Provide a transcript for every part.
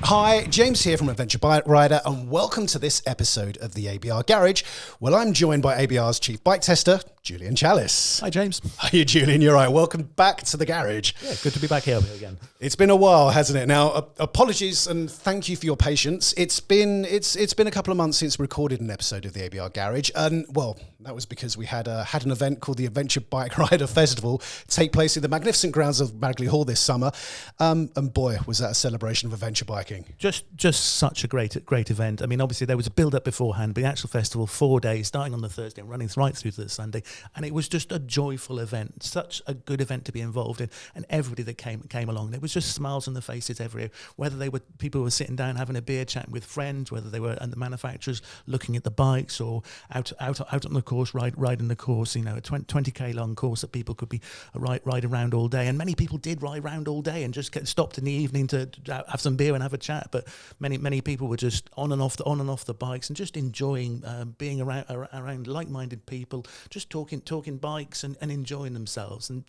Hi, James here from Adventure Bike Rider, and welcome to this episode of the ABR Garage. Well, I'm joined by ABR's chief bike tester, Julian Chalice. Hi, James. Hi, Julian. You're right. Welcome back to the garage. Yeah, good to be back here again. It's been a while, hasn't it? Now, apologies and thank you for your patience. It's been a couple of months since we recorded an episode of the ABR Garage, and well, that was because we had an event called the Adventure Bike Rider Festival take place in the magnificent grounds of Bagley Hall this summer, and boy, was that a celebration of adventure biking. Just such a great event. I mean, obviously there was a build up beforehand, but the actual festival, 4 days, starting on the Thursday and running right through to the Sunday, and it was just a joyful event, such a good event to be involved in, and everybody that came along, there was just smiles on the faces everywhere, whether they were people who were sitting down having a beer, chatting with friends, whether they were at the manufacturers looking at the bikes, or out on the course, riding the course, you know, a 20k long course that people could be ride around all day, and many people did ride around all day and just stopped in the evening to have some beer and have a chat. But many people were just on and off the bikes and just enjoying being around like-minded people, just talking bikes and enjoying themselves. And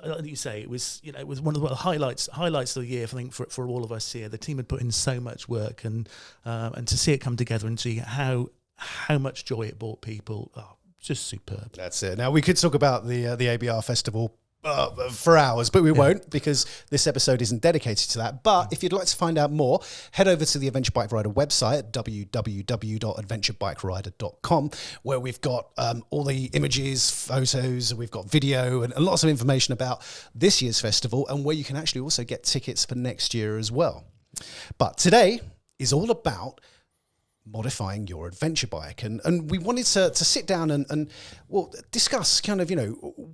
like you say, it was one of the highlights of the year. I think for all of us here, the team had put in so much work, and to see it come together and see how much joy it brought people, just superb. That's it. Now, we could talk about the ABR Festival for hours, but we won't, because this episode isn't dedicated to that. But if you'd like to find out more, head over to the Adventure Bike Rider website at www.adventurebikerider.com, where we've got all the images, photos, we've got video and lots of information about this year's festival, and where you can actually also get tickets for next year as well. But today is all about modifying your adventure bike, and we wanted to sit down and discuss kind of,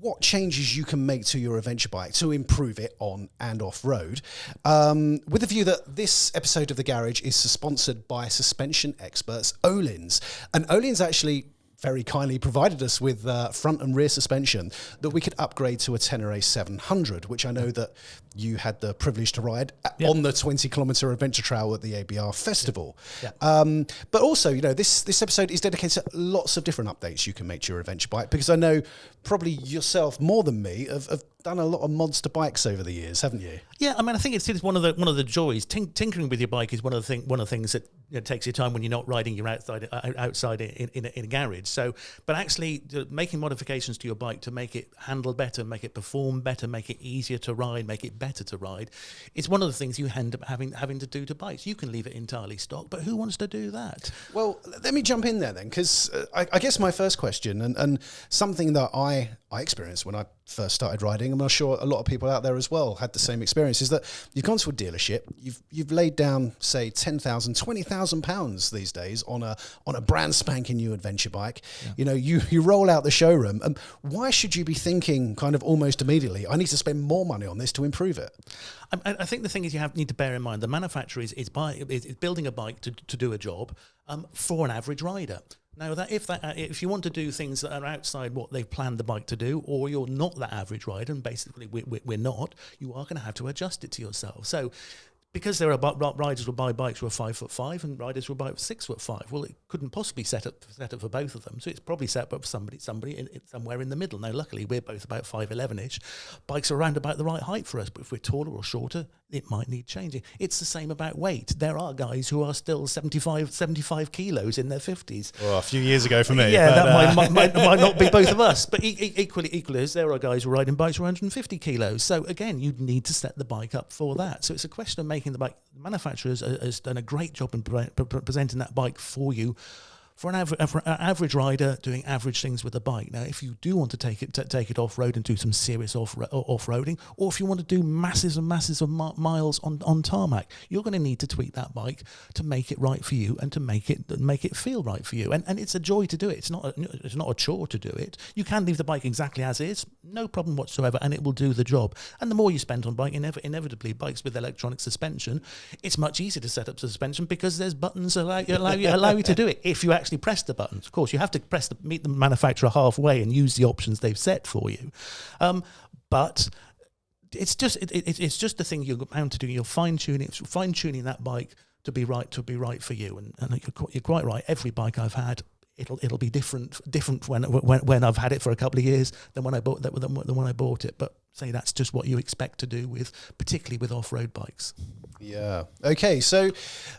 what changes you can make to your adventure bike to improve it on and off road, with the view that this episode of the garage is sponsored by suspension experts Öhlins, and Öhlins actually very kindly provided us with front and rear suspension that we could upgrade to a Tenere 700, which I know that you had the privilege to ride on the 20-kilometre adventure trail at the ABR Festival. But also, this episode is dedicated to lots of different updates you can make to your adventure bike, because I know probably yourself more than me have done a lot of mods to bikes over the years, haven't you? Yeah, I mean, I think it's one of the joys. Tinkering with your bike is one of the things that takes your time when you're not riding. You're outside in a garage. So, but actually making modifications to your bike to make it handle better, make it perform better, make it easier to ride, make it better to ride, it's one of the things you end up having to do to bikes. You can leave it entirely stock, but who wants to do that? Well, let me jump in there then, because I guess my first question, and something that I experienced when I first started riding, and I'm sure a lot of people out there as well had the same experience, is that you've gone to a dealership, you've laid down, say, £10,000, £20,000 these days on a brand spanking new adventure bike. Yeah. You roll out the showroom, and why should you be thinking kind of almost immediately, I need to spend more money on this to improve it? I think the thing is need to bear in mind the manufacturer is building a bike to do a job for an average rider. Now, if you want to do things that are outside what they've planned the bike to do, or you're not that average rider, and basically we're not, you are going to have to adjust it to yourself. So, because there are riders who will buy bikes who are 5'5" and riders who will buy 6'5", well, it couldn't possibly set up for both of them. So it's probably set up for somebody somewhere in the middle. Now, luckily, we're both about 5'11"-ish. Bikes are around about the right height for us, but if we're taller or shorter, it might need changing. It's the same about weight. There are guys who are still 75 kilos in their 50s. Well, a few years ago for me. Yeah, that might not be both of us. But equally as there are guys who are riding bikes who are 150 kilos. So again, you need to set the bike up for that. So it's a question of making the bike. The manufacturer has done a great job in presenting that bike for you, for an average rider doing average things with the bike. Now, if you do want to take it off-road and do some serious off-roading, or if you want to do masses and masses of miles on tarmac, you're going to need to tweak that bike to make it right for you and to make it feel right for you. And it's a joy to do it. It's not a chore to do it. You can leave the bike exactly as is, no problem whatsoever, and it will do the job. And the more you spend on bike, inevitably, bikes with electronic suspension, it's much easier to set up suspension because there's buttons that allow you to do it if you actually press the buttons. Of course, you have to meet the manufacturer halfway and use the options they've set for you. But it's just the thing you're bound to do. You're fine tuning that bike to be right for you. And you're quite right. Every bike I've had, it'll be different when I've had it for a couple of years than when I bought it. But say that's just what you expect to do particularly with off-road bikes. Yeah. Okay. So,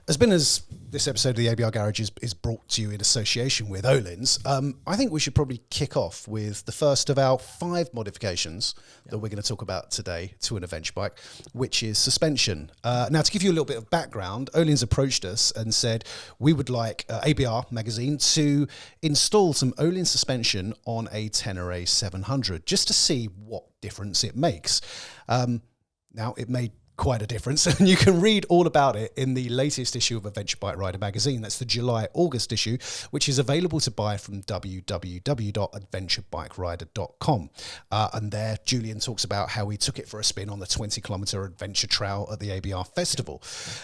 as this episode of the ABR Garage is brought to you in association with Öhlins, I think we should probably kick off with the first of our 5 modifications that we're going to talk about today to an adventure bike, which is suspension. Now, to give you a little bit of background, Öhlins approached us and said we would like ABR magazine to install some Öhlins suspension on a Tenere 700 just to see what difference it makes. Now, it made quite a difference, and you can read all about it in the latest issue of Adventure Bike Rider magazine. That's the July-August issue, which is available to buy from www.adventurebikerider.com. And there, Julian talks about how he took it for a spin on the 20-kilometre adventure trail at the ABR Festival.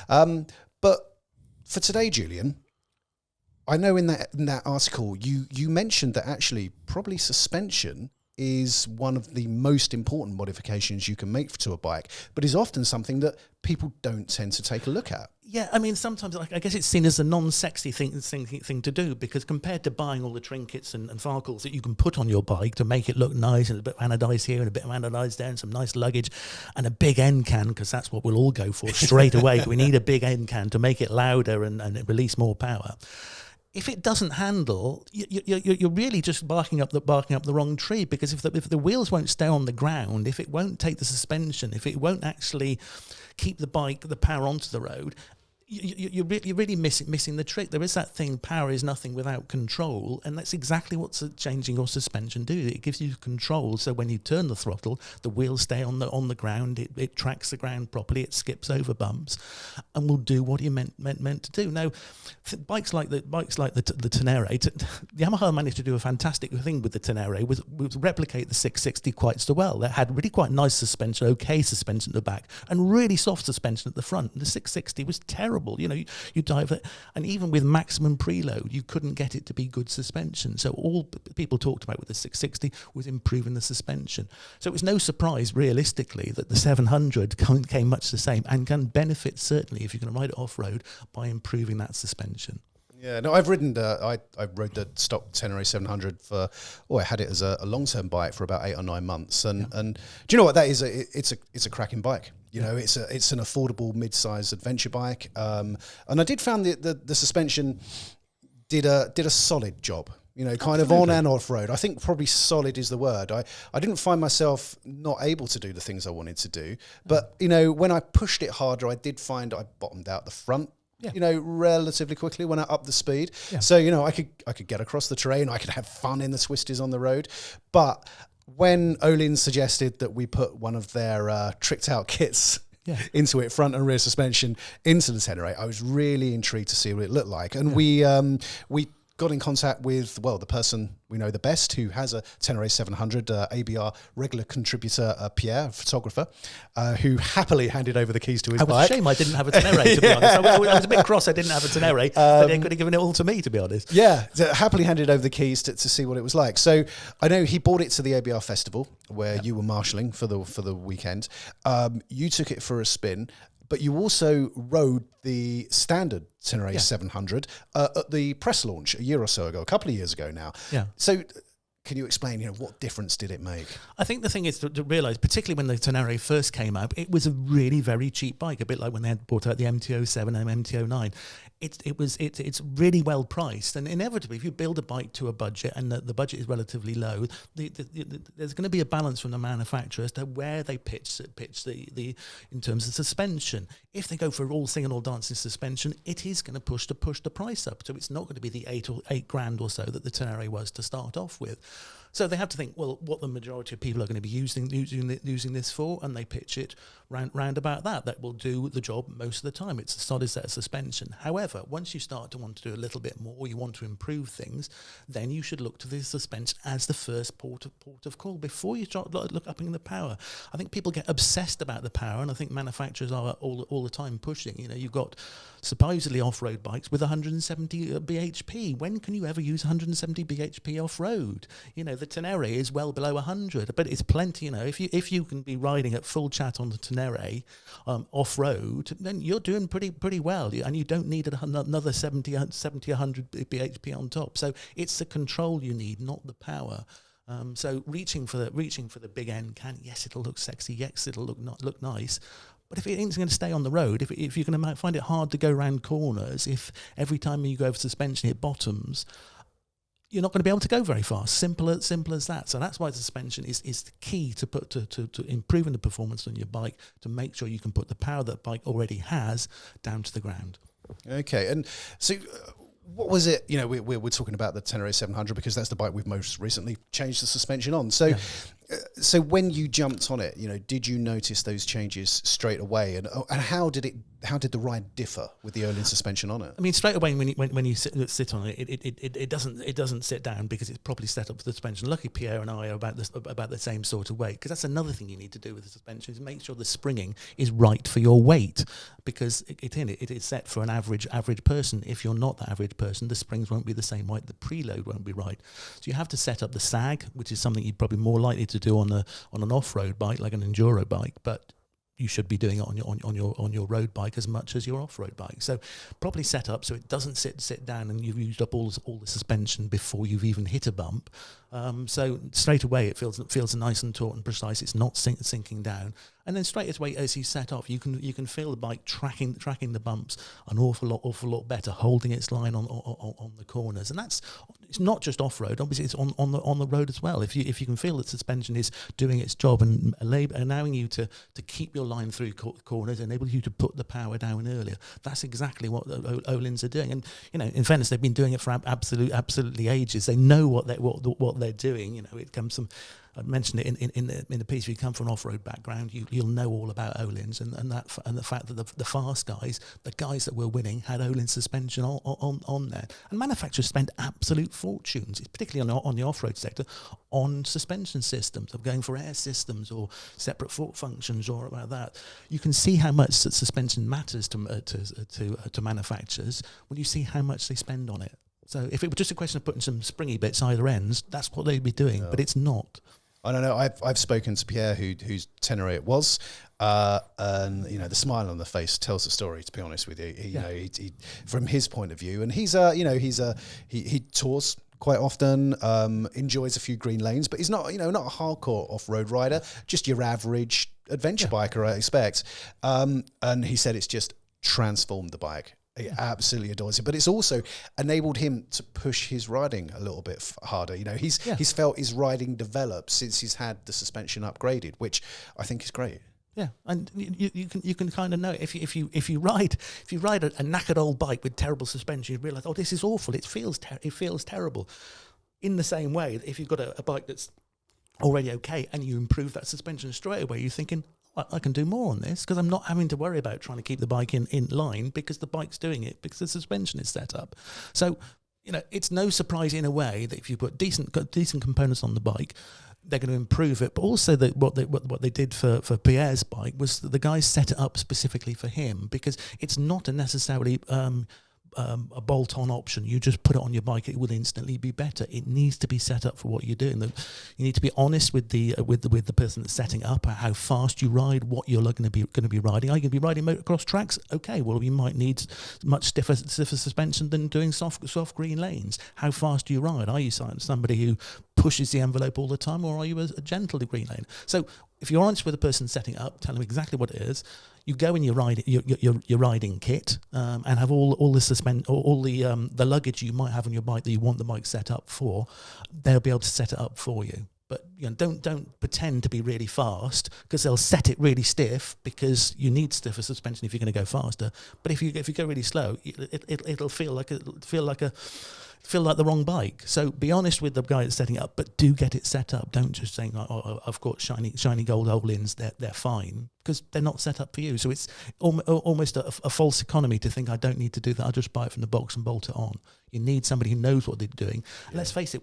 But for today, Julian, I know in that article you mentioned that actually probably suspension is one of the most important modifications you can make to a bike, but is often something that people don't tend to take a look at. Yeah, I mean, sometimes I guess it's seen as a non-sexy thing to do, because compared to buying all the trinkets and farcles that you can put on your bike to make it look nice, and a bit of anodise here and a bit of anodise there and some nice luggage and a big end can, because that's what we'll all go for straight away. We need a big end can to make it louder and release more power. If it doesn't handle, you're really just barking up the wrong tree, because if the wheels won't stay on the ground, if it won't take the suspension, if it won't actually keep the power onto the road, you're really missing the trick. There is that thing, power is nothing without control, and that's exactly what changing your suspension do. It gives you control, so when you turn the throttle, the wheels stay on the ground, it tracks the ground properly, it skips over bumps, and will do what you meant to do. Now, bikes like the Tenere, Yamaha managed to do a fantastic thing with the Tenere, was replicate the 660 quite so well. They had really quite nice suspension, okay suspension at the back, and really soft suspension at the front. And the 660 was terrible. You dive it, and even with maximum preload, you couldn't get it to be good suspension. So all people talked about with the 660 was improving the suspension. So it was no surprise, realistically, that the 700 came much the same and can benefit, certainly, if you're going to ride it off-road, by improving that suspension. Yeah, no, I've ridden. I rode the stock Tenere 700 for. I had it as a long-term bike for about 8 or 9 months, and do you know what that is? It's a cracking bike. You know, it's an affordable mid-sized adventure bike, and I did found the suspension did a solid job. You know, kind Absolutely. of on and off road. I think probably solid is the word. I didn't find myself not able to do the things I wanted to do, but you know, when I pushed it harder, I did find I bottomed out the front. Yeah. You know, relatively quickly when I upped the speed. Yeah. So, you know, I could get across the terrain, I could have fun in the twisties on the road. But when Öhlins suggested that we put one of their tricked out kits into it, front and rear suspension, into the Tenere, I was really intrigued to see what it looked like. And we got in contact with, the person we know the best, who has a Tenere 700, ABR regular contributor, Pierre, a photographer, who happily handed over the keys to his bike. I was ashamed I didn't have a Tenere, to be honest. I was a bit cross I didn't have a Tenere, but they could have given it all to me, to be honest. Yeah, so happily handed over the keys to see what it was like. So I know he brought it to the ABR Festival, where you were marshalling for the weekend. You took it for a spin, but you also rode the standard Tenere 700 at the press launch a year or so ago, a couple of years ago now. Yeah. So can you explain, what difference did it make? I think the thing is to realise, particularly when the Tenere first came out, it was a really very cheap bike, a bit like when they had brought out the MT-07 and MT-09. It's really well priced, and inevitably, if you build a bike to a budget and the budget is relatively low, there's going to be a balance from the manufacturer as to where they pitch the in terms of suspension. If they go for all singing, all dancing suspension, it is going to push the price up. So it's not going to be the eight grand or so that the Tenere was to start off with. So they have to think, well, what the majority of people are going to be using this for, and they pitch it round about that. That will do the job most of the time. It's a solid set of suspension. However, once you start to want to do a little bit more, you want to improve things, then you should look to the suspension as the first port of call before you start look upping the power. I think people get obsessed about the power, and I think manufacturers are all the time pushing. You've got supposedly off-road bikes with 170 bhp. When can you ever use 170 bhp off-road? The Tenere is well below 100, but it's plenty. If you can be riding at full chat on the Tenere off-road, then you're doing pretty well, and you don't need another 70 100 bhp on top. So it's the control you need, not the power. So reaching for the big end yes, it'll look sexy, yes, it'll look nice. But if it ain't going to stay on the road, if you're going to find it hard to go around corners, if every time you go over suspension it bottoms, you're not going to be able to go very far. Simple as that. So that's why the suspension is the key to improving the performance on your bike, to make sure you can put the power that bike already has down to the ground. Okay, and so what was it? You know, we're talking about the Tenere 700 because that's the bike we've most recently changed the suspension on. So, so when you jumped on it, you know, did you notice those changes straight away? And how did the ride differ with the Olin suspension on it? I mean, straight away when you sit on it, it doesn't sit down because it's properly set up for the suspension. Lucky Pierre and I are about the same sort of weight, because that's another thing you need to do with the suspension, is make sure the springing is right for your weight, because it is set for an average person. If you're not the average person, the springs won't be the same weight, the preload won't be right. So you have to set up the sag, which is something you're probably more likely to do on an off-road bike like an enduro bike, but you should be doing it on your road bike as much as your off-road bike. So properly set up so it doesn't sit down and you've used up all the suspension before you've even hit a bump. So straight away it feels nice and taut and precise. It's not sinking down. And then straight away as you set off, you can feel the bike tracking the bumps an awful lot better, holding its line on the corners. And it's not just off road. Obviously, it's on the road as well. If you can feel that suspension is doing its job and allowing you to keep your line through corners, enable you to put the power down earlier. That's exactly what the Olins are doing. And you know, in fairness, they've been doing it for absolutely ages. They know what they're doing. You know, it comes from. I mentioned it in the piece. If you come from an off-road background, you'll know all about Olins and the fact that the fast guys, the guys that were winning, had Olin suspension on there. And manufacturers spend absolute fortunes, particularly on the off-road sector, on suspension systems, of going for air systems or separate fork functions or about that. You can see how much suspension matters to manufacturers when you see how much they spend on it. So if it were just a question of putting some springy bits either ends, that's what they'd be doing, but it's not. I don't know. I've spoken to Pierre, whose Tenere it was, and you know the smile on the face tells the story. To be honest with you, you know, he from his point of view, and he tours quite often, enjoys a few green lanes, but he's not a hardcore off-road rider, just your average adventure biker, I expect. And he said it's just transformed the bike. He absolutely adores it, but it's also enabled him to push his riding a little bit harder. You know, he's felt his riding develop since he's had the suspension upgraded, which I think is great. Yeah, and you can kind of know if you ride a knackered old bike with terrible suspension, you realise, oh, this is awful. It feels terrible. In the same way, if you've got a bike that's already okay and you improve that suspension straight away, you're thinking, I can do more on this because I'm not having to worry about trying to keep the bike in line because the bike's doing it, because the suspension is set up. So, you know, it's no surprise in a way that if you put decent components on the bike, they're going to improve it. But also what they did for Pierre's bike was that the guys set it up specifically for him, because it's not a necessarily a bolt-on option. You just put it on your bike, it will instantly be better. It needs to be set up for what you're doing. You need to be honest with the person that's setting up how fast you ride, what you're going to be riding. Are you going to be riding motocross tracks? Okay, well, you might need much stiffer suspension than doing soft green lanes. How fast do you ride? Are you somebody who pushes the envelope all the time, or are you a gentle green lane? So if you're honest with the person setting up, tell them exactly what it is. You go in your riding kit and have all the luggage you might have on your bike that you want the bike set up for. They'll be able to set it up for you. But you know, don't pretend to be really fast, because they'll set it really stiff, because you need stiffer suspension if you're going to go faster. But if you go really slow, it'll feel like the wrong bike. So be honest with the guy that's setting it up, but do get it set up. Don't just say, oh, I've got shiny gold Olins, they're fine, because they're not set up for you. So it's almost a false economy to think I don't need to do that. I'll just buy it from the box and bolt it on. You need somebody who knows what they're doing. Yeah. And let's face it,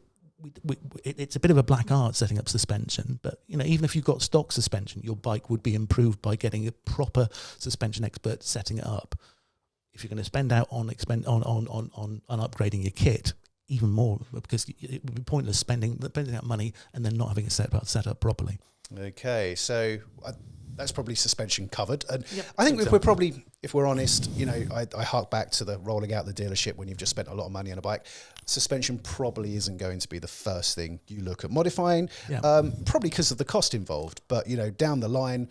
it's a bit of a black art setting up suspension, but you know, even if you've got stock suspension, your bike would be improved by getting a proper suspension expert setting it up. If you're going to spend out on upgrading your kit, even more, because it would be pointless spending out money and then not having it set up properly. Okay, so that's probably suspension covered, and I think we're probably if we're honest, I hark back to the rolling out the dealership when you've just spent a lot of money on a bike. Suspension probably isn't going to be the first thing you look at modifying, probably because of the cost involved. But down the line,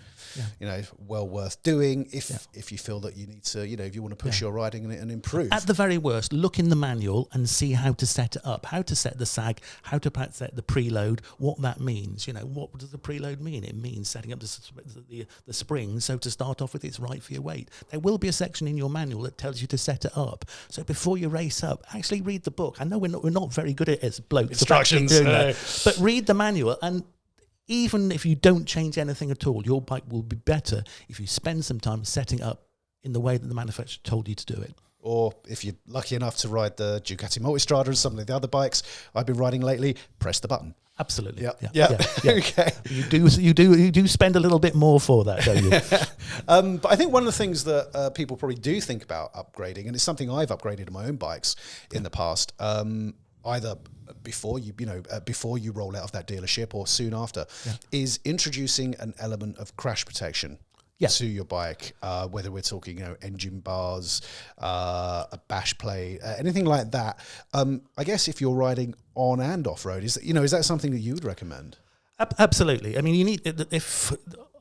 well worth doing if you feel that you need to, if you want to push your riding and improve. At the very worst, look in the manual and see how to set it up, how to set the sag, how to set the preload, what that means. What does the preload mean? It means setting up the spring so to start off with it's right for your weight. There will be a section in your manual that tells you to set it up. So before you race up, actually read the book. I know we're not very good at it as blokes. Instructions. Doing that, but read the manual, and even if you don't change anything at all, your bike will be better if you spend some time setting up in the way that the manufacturer told you to do it. Or if you're lucky enough to ride the Ducati Multistrada and some of the other bikes I've been riding lately, press the button. Absolutely. Yeah. Okay. You do spend a little bit more for that, don't you? But I think one of the things that people probably do think about upgrading, and it's something I've upgraded in my own bikes in the past, either before you roll out of that dealership or soon after, is introducing an element of crash protection to your bike, whether we're talking engine bars, a bash plate, anything like that. I guess if you're riding on and off road, is that something that you would recommend? Absolutely. I mean, you need, if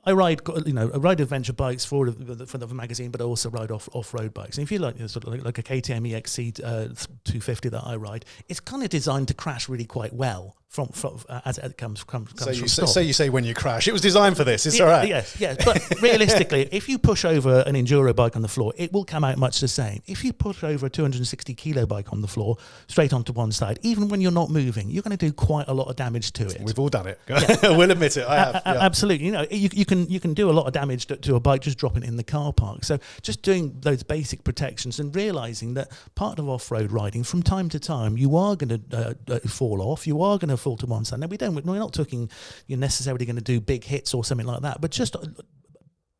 I ride, I ride adventure bikes for the magazine, but I also ride off-road bikes. And if you like, sort of like a KTM EXC 250 that I ride, it's kind of designed to crash really quite well from as it comes so you say when you crash, it was designed for this. It's all right. Yes. But realistically, if you push over an enduro bike on the floor, it will come out much the same. If you push over a 260 kilo bike on the floor, straight onto one side, even when you're not moving, you're going to do quite a lot of damage to it. We've all done it. We'll admit it. I have. Absolutely. You can do a lot of damage to a bike just dropping it in the car park. So just doing those basic protections and realizing that part of off-road riding, from time to time, you are going to fall off. You are going to fall to one side. Now we're not talking you're necessarily going to do big hits or something like that, but just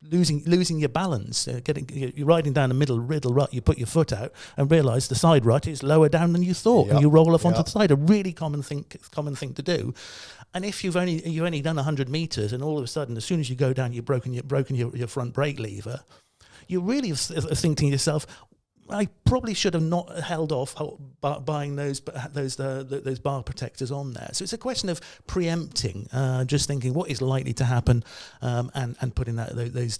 losing your balance, you're riding down the middle rut, you put your foot out and realise the side rut is lower down than you thought, and you roll off onto the side. A really common thing to do. And if you've only done 100 meters, and all of a sudden, as soon as you go down, you've broken your front brake lever, you're really thinking to yourself, I probably should have not held off buying those bar protectors on there. So it's a question of preempting, just thinking what is likely to happen, and putting those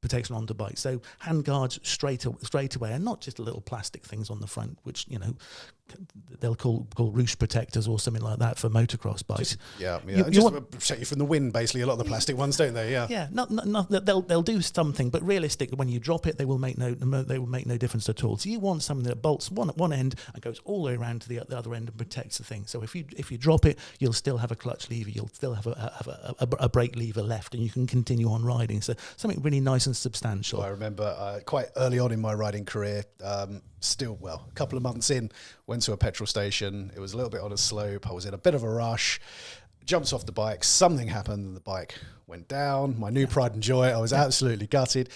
protection onto bikes. So hand guards straight away, and not just little plastic things on the front, which they'll call roost protectors or something like that for motocross bikes. Protect you from the wind, basically. A lot of the plastic ones, don't they? Yeah. They'll do something, but realistically, when you drop it, they will make no difference at all. So you want something that bolts one at one end and goes all the way around to the other end and protects the thing. So if you drop it, you'll still have a clutch lever, you'll still have a brake lever left, and you can continue on riding. So something really nice and substantial. Well, I remember quite early on in my riding career, a couple of months in, went to a petrol station. It was a little bit on a slope. I was in a bit of a rush. Jumped off the bike. Something happened, and the bike went down. My new pride and joy. I was absolutely gutted.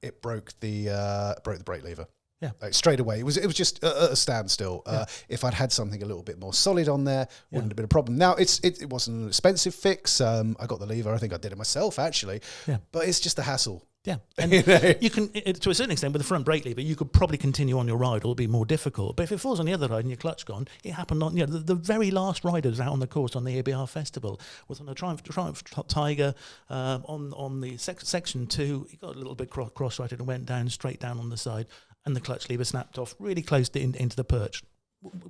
It broke the brake lever. Yeah, straight away. It was just a standstill. If I'd had something a little bit more solid on there, wouldn't have been a problem. Now it wasn't an expensive fix. I got the lever. I think I did it myself actually. Yeah, but it's just a hassle. Yeah, and you can, to a certain extent, with the front brake lever, you could probably continue on your ride. It'll be more difficult. But if it falls on the other side and your clutch gone, it happened on the very last riders out on the course on the ABR Festival was on a Triumph Tiger on the section 2. He got a little bit cross-righted and went down straight down on the side, and the clutch lever snapped off really close into the perch.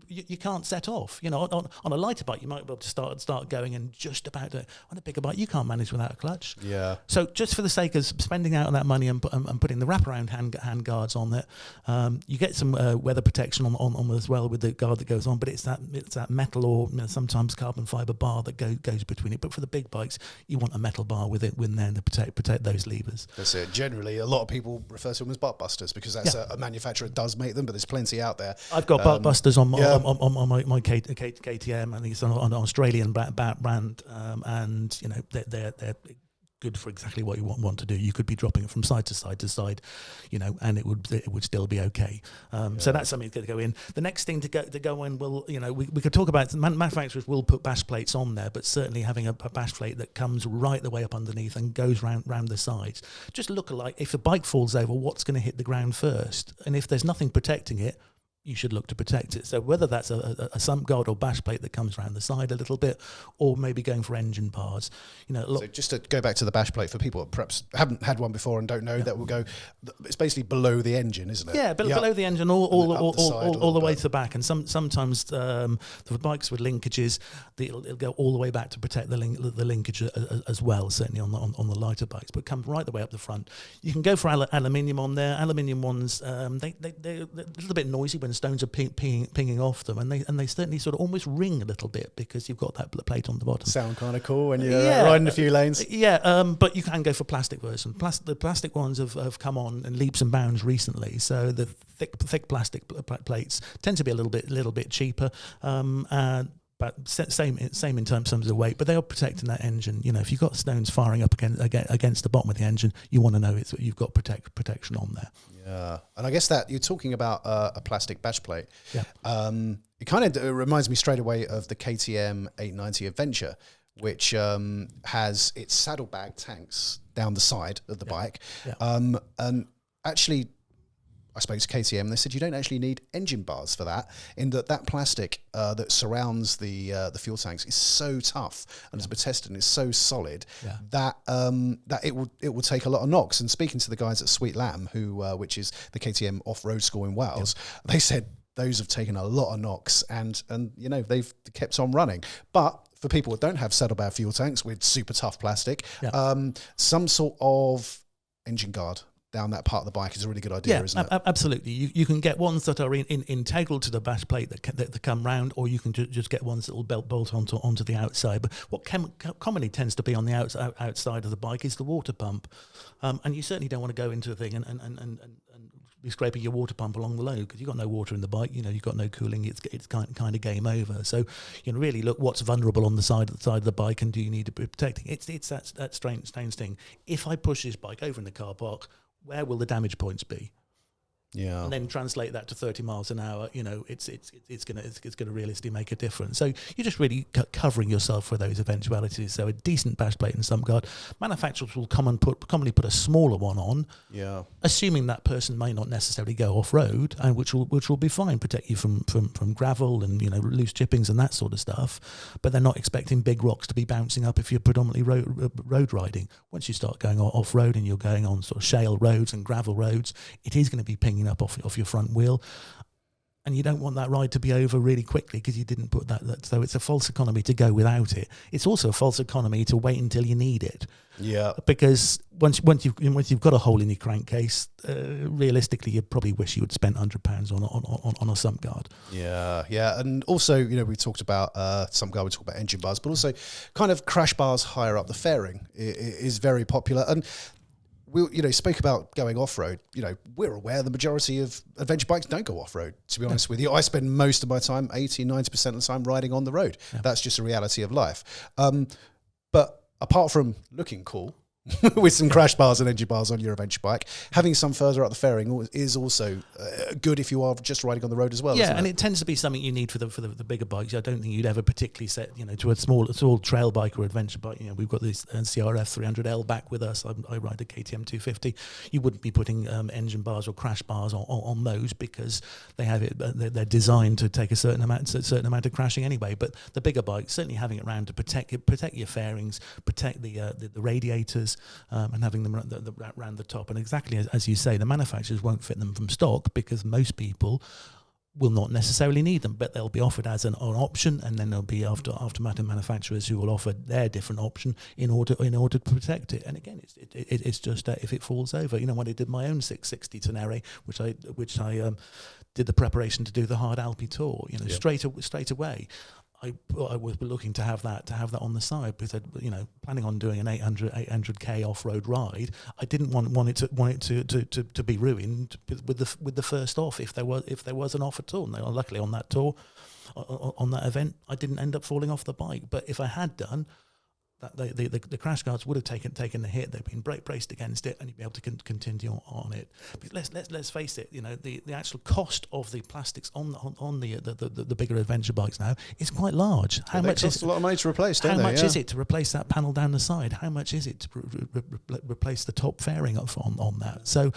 You can't set off. On a lighter bike, you might be able to start going, and just about on a bigger bike, you can't manage without a clutch. Yeah. So just for the sake of spending out on that money and putting the wraparound hand guards on it, you get some weather protection on as well with the guard that goes on. But it's that metal or sometimes carbon fiber bar that goes between it. But for the big bikes, you want a metal bar with it there to protect those levers. That's it. Generally, a lot of people refer to them as butt busters because that's a manufacturer that does make them, but there's plenty out there. I've got butt busters on my KTM. I think it's an Australian brand, and they're good for exactly what you want to do. You could be dropping it from side to side to side, and it would still be okay. So that's something that's going to go in. The next thing to go in will, we could talk about, manufacturers will put bash plates on there, but certainly having a bash plate that comes right the way up underneath and goes round the sides. Just look alike. If the bike falls over, what's going to hit the ground first? And if there's nothing protecting it, you should look to protect it. So whether that's a sump guard or bash plate that comes around the side a little bit, or maybe going for engine bars. So just to go back to the bash plate for people that perhaps haven't had one before and don't know, that will go, it's basically below the engine, isn't it? Yeah, below the engine, all the way to the back. And sometimes for bikes with linkages, it'll go all the way back to protect the linkage as well, certainly on the lighter bikes, but come right the way up the front. You can go for aluminium on there. Aluminium ones, they're a little bit noisy when stones are pinging off them, and they certainly sort of almost ring a little bit because you've got that plate on the bottom. Sound kind of cool when you're riding a few lanes. Yeah, but you can go for plastic version. The plastic ones have come on in leaps and bounds recently. So the thick plastic plates tend to be a little bit cheaper. But same in terms of weight, but they are protecting that engine. If you've got stones firing up against the bottom of the engine, you want to know you've got protection on there. Yeah, and I guess that you're talking about a plastic bash plate. Yeah. It kind of reminds me straight away of the KTM 890 Adventure, which has its saddlebag tanks down the side of the bike. Yeah. And actually, I spoke to KTM, they said you don't actually need engine bars for that, in that plastic that surrounds the fuel tanks is so tough and has been tested and it's so solid that it will take a lot of knocks. And speaking to the guys at Sweet Lamb, which is the KTM off-road school in Wales, they said those have taken a lot of knocks and they've kept on running. But for people that don't have saddlebag fuel tanks with super tough plastic, some sort of engine guard down that part of the bike is a really good idea, isn't it? Absolutely. You can get ones that are integral to the bash plate that come round, or you can just get ones that will bolt onto the outside. But what commonly tends to be on the outside of the bike is the water pump, and you certainly don't want to go into a thing and be scraping your water pump along the load because you've got no water in the bike. You've got no cooling. It's kind of game over. So really look what's vulnerable on the side of the bike, and do you need to be protecting? It's that strange thing. If I push this bike over in the car park, where will the damage points be? Yeah, and then translate that to 30 miles an hour. It's gonna realistically make a difference. So you're just really covering yourself for those eventualities. So a decent bash plate and sump guard. Manufacturers will commonly put a smaller one on. Yeah, assuming that person may not necessarily go off road, and which will be fine, protect you from gravel and loose chippings and that sort of stuff. But they're not expecting big rocks to be bouncing up if you're predominantly road riding. Once you start going off road and you're going on sort of shale roads and gravel roads, it is going to be pinging up off your front wheel, and you don't want that ride to be over really quickly because you didn't put that. So it's a false economy to go without it. It's also a false economy to wait until you need it. Yeah, because once you've got a hole in your crankcase, realistically, you probably wish you had spent £100 on a sump guard. Yeah, and also we talked about sump guard, we talked about engine bars, but also kind of crash bars higher up the fairing is very popular. And we spoke about going off-road. We're aware the majority of adventure bikes don't go off-road, to be honest with you. I spend most of my time, 80-90% of the time, riding on the road. Yeah. That's just a reality of life. But apart from looking cool with some crash bars and engine bars on your adventure bike, having some further up the fairing is also good if you are just riding on the road as well. Yeah, and it tends to be something you need for the bigger bikes. I don't think you'd ever particularly set to a small trail bike or adventure bike. We've got this CRF 300L back with us. I ride a KTM 250. You wouldn't be putting engine bars or crash bars on those because they have it. They're designed to take a certain amount of crashing anyway. But the bigger bikes, certainly having it around to protect your fairings, protect the radiators. And having them around the top. And exactly as you say, the manufacturers won't fit them from stock because most people will not necessarily need them, but they'll be offered as an option, and then there'll be aftermarket manufacturers who will offer their different option in order to protect it. And again, it's just if it falls over. When I did my own 660 Tenere, which I did the preparation to do the hard Alpi tour, straight away. I was looking to have that on the side because planning on doing an 800k off-road ride. I didn't want it to be ruined with the first off if there was an off at all. And luckily on that tour, on that event, I didn't end up falling off the bike. But if I had done, the crash guards would have taken the hit. They've been braced against it, and you'd be able to continue on it. But let's face it. The actual cost of the plastics on the bigger adventure bikes now is quite large. How much cost a lot of money to replace? How much is it to replace that panel down the side? How much is it to replace the top fairing on that? So,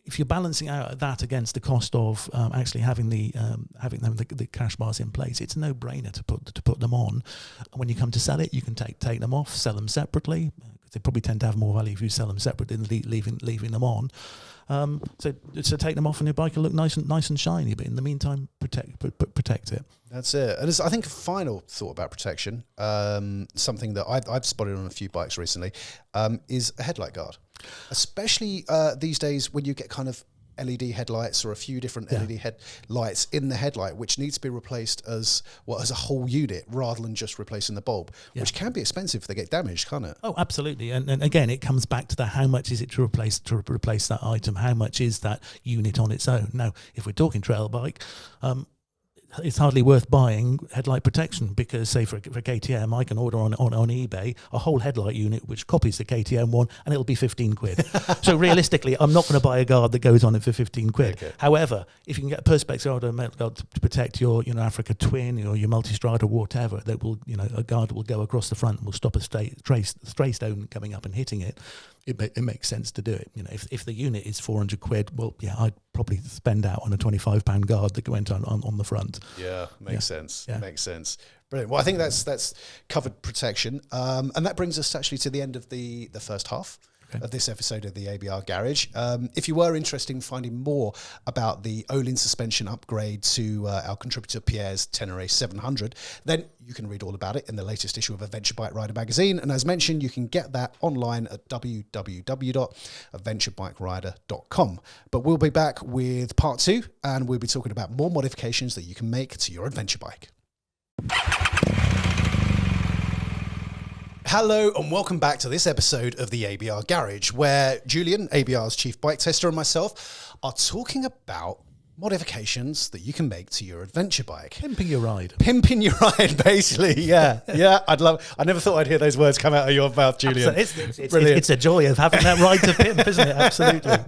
if you're balancing out that against the cost of actually having the crash bars in place, it's a no-brainer to put them on. And when you come to sell it, you can take them off, sell them separately. They probably tend to have more value if you sell them separately than leaving them on. So take them off, and your bike will look nice and shiny. But in the meantime, protect it. That's it. And I think a final thought about protection, something that I've spotted on a few bikes recently, is a headlight guard. Especially these days when you get kind of LED headlights or a few different LED headlights in the headlight, which needs to be replaced as a whole unit rather than just replacing the bulb, which can be expensive if they get damaged, can't it? Oh, absolutely. And again, it comes back to the how much is it to replace that item? How much is that unit on its own? Now, if we're talking trail bike, it's hardly worth buying headlight protection, because say for KTM, I can order on eBay a whole headlight unit which copies the KTM one, and it'll be 15 quid. So realistically, I'm not going to buy a guard that goes on it for 15 quid. Okay. However, if you can get a Perspex guard or a metal guard to protect your Africa Twin or your Multistrada or whatever, that will a guard will go across the front and will stop a stray stone coming up and hitting it. It makes sense to do it. If the unit is 400 quid, well, yeah, I'd probably spend out on a £25 guard that went on the front. Yeah, makes sense. Yeah. Makes sense. Brilliant. Well, I think that's covered protection, and that brings us actually to the end of the first half of this episode of the ABR Garage. If you were interested in finding more about the Olin suspension upgrade to our contributor Pierre's Tenere 700, then you can read all about it in the latest issue of Adventure Bike Rider magazine. And as mentioned, you can get that online at www.adventurebikerider.com. But we'll be back with part 2, and we'll be talking about more modifications that you can make to your adventure bike. Hello and welcome back to this episode of the ABR Garage, where Julian, ABR's chief bike tester, and myself are talking about modifications that you can make to your adventure bike. Pimping your ride. Pimping your ride, basically, yeah. Yeah, I never thought I'd hear those words come out of your mouth, Julian. It's a joy of having that ride to pimp, isn't it? Absolutely.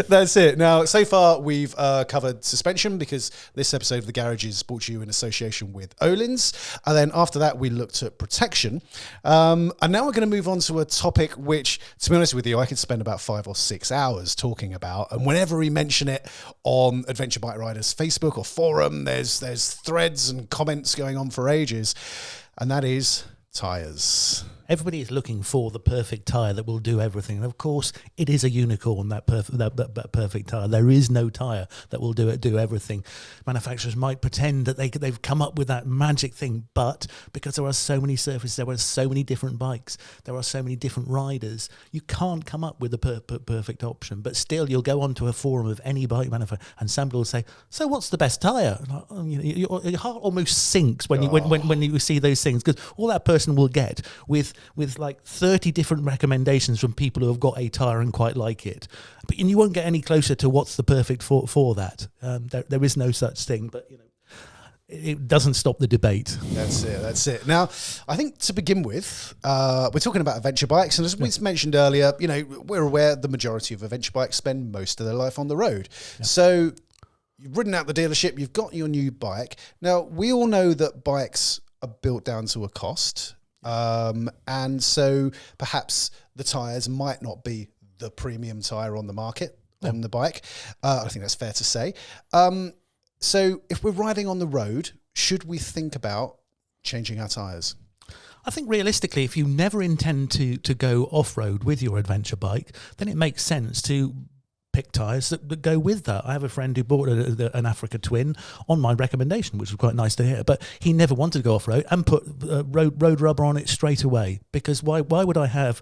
That's it. Now, so far, we've covered suspension, because this episode of The Garage is brought to you in association with Olin's. And then after that, we looked at protection. And now we're going to move on to a topic which, to be honest with you, I could spend about 5 or 6 hours talking about. And whenever we mention it on Adventure Bike Riders Facebook or forum, there's threads and comments going on for ages, and that is tyres. Everybody is looking for the perfect tyre that will do everything. And of course, it is a unicorn, that perfect tyre. There is no tyre that will do everything. Manufacturers might pretend that they've come up with that magic thing, but because there are so many surfaces, there are so many different bikes, there are so many different riders, you can't come up with the perfect option. But still, you'll go onto a forum of any bike manufacturer, and somebody will say, "So what's the best tyre?" Your heart almost sinks when you see those things, because all that person will get with like 30 different recommendations from people who have got a tyre and quite like it. But you won't get any closer to what's the perfect for that. There is no such thing, but it doesn't stop the debate. That's it. Now, I think to begin with, we're talking about adventure bikes, and as we mentioned earlier, we're aware the majority of adventure bikes spend most of their life on the road. Yeah. So you've ridden out the dealership, you've got your new bike. Now, we all know that bikes are built down to a cost. And so perhaps the tyres might not be the premium tyre on the market on the bike. I think that's fair to say. So if we're riding on the road, should we think about changing our tyres? I think realistically, if you never intend to go off-road with your adventure bike, then it makes sense to pick tyres that go with that. I have a friend who bought an Africa Twin on my recommendation, which was quite nice to hear, but he never wanted to go off-road and put road rubber on it straight away, because why would I have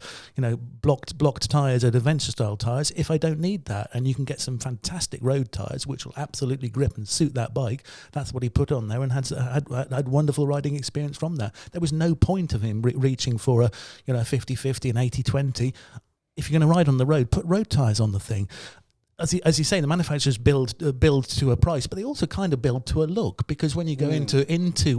blocked tyres and adventure-style tyres if I don't need that? And you can get some fantastic road tyres which will absolutely grip and suit that bike. That's what he put on there, and had wonderful riding experience from that. There was no point of him reaching for a 50-50 and 80-20. If you're going to ride on the road, put road tyres on the thing. as you say, the manufacturers build to a price, but they also kind of build to a look, because when you go into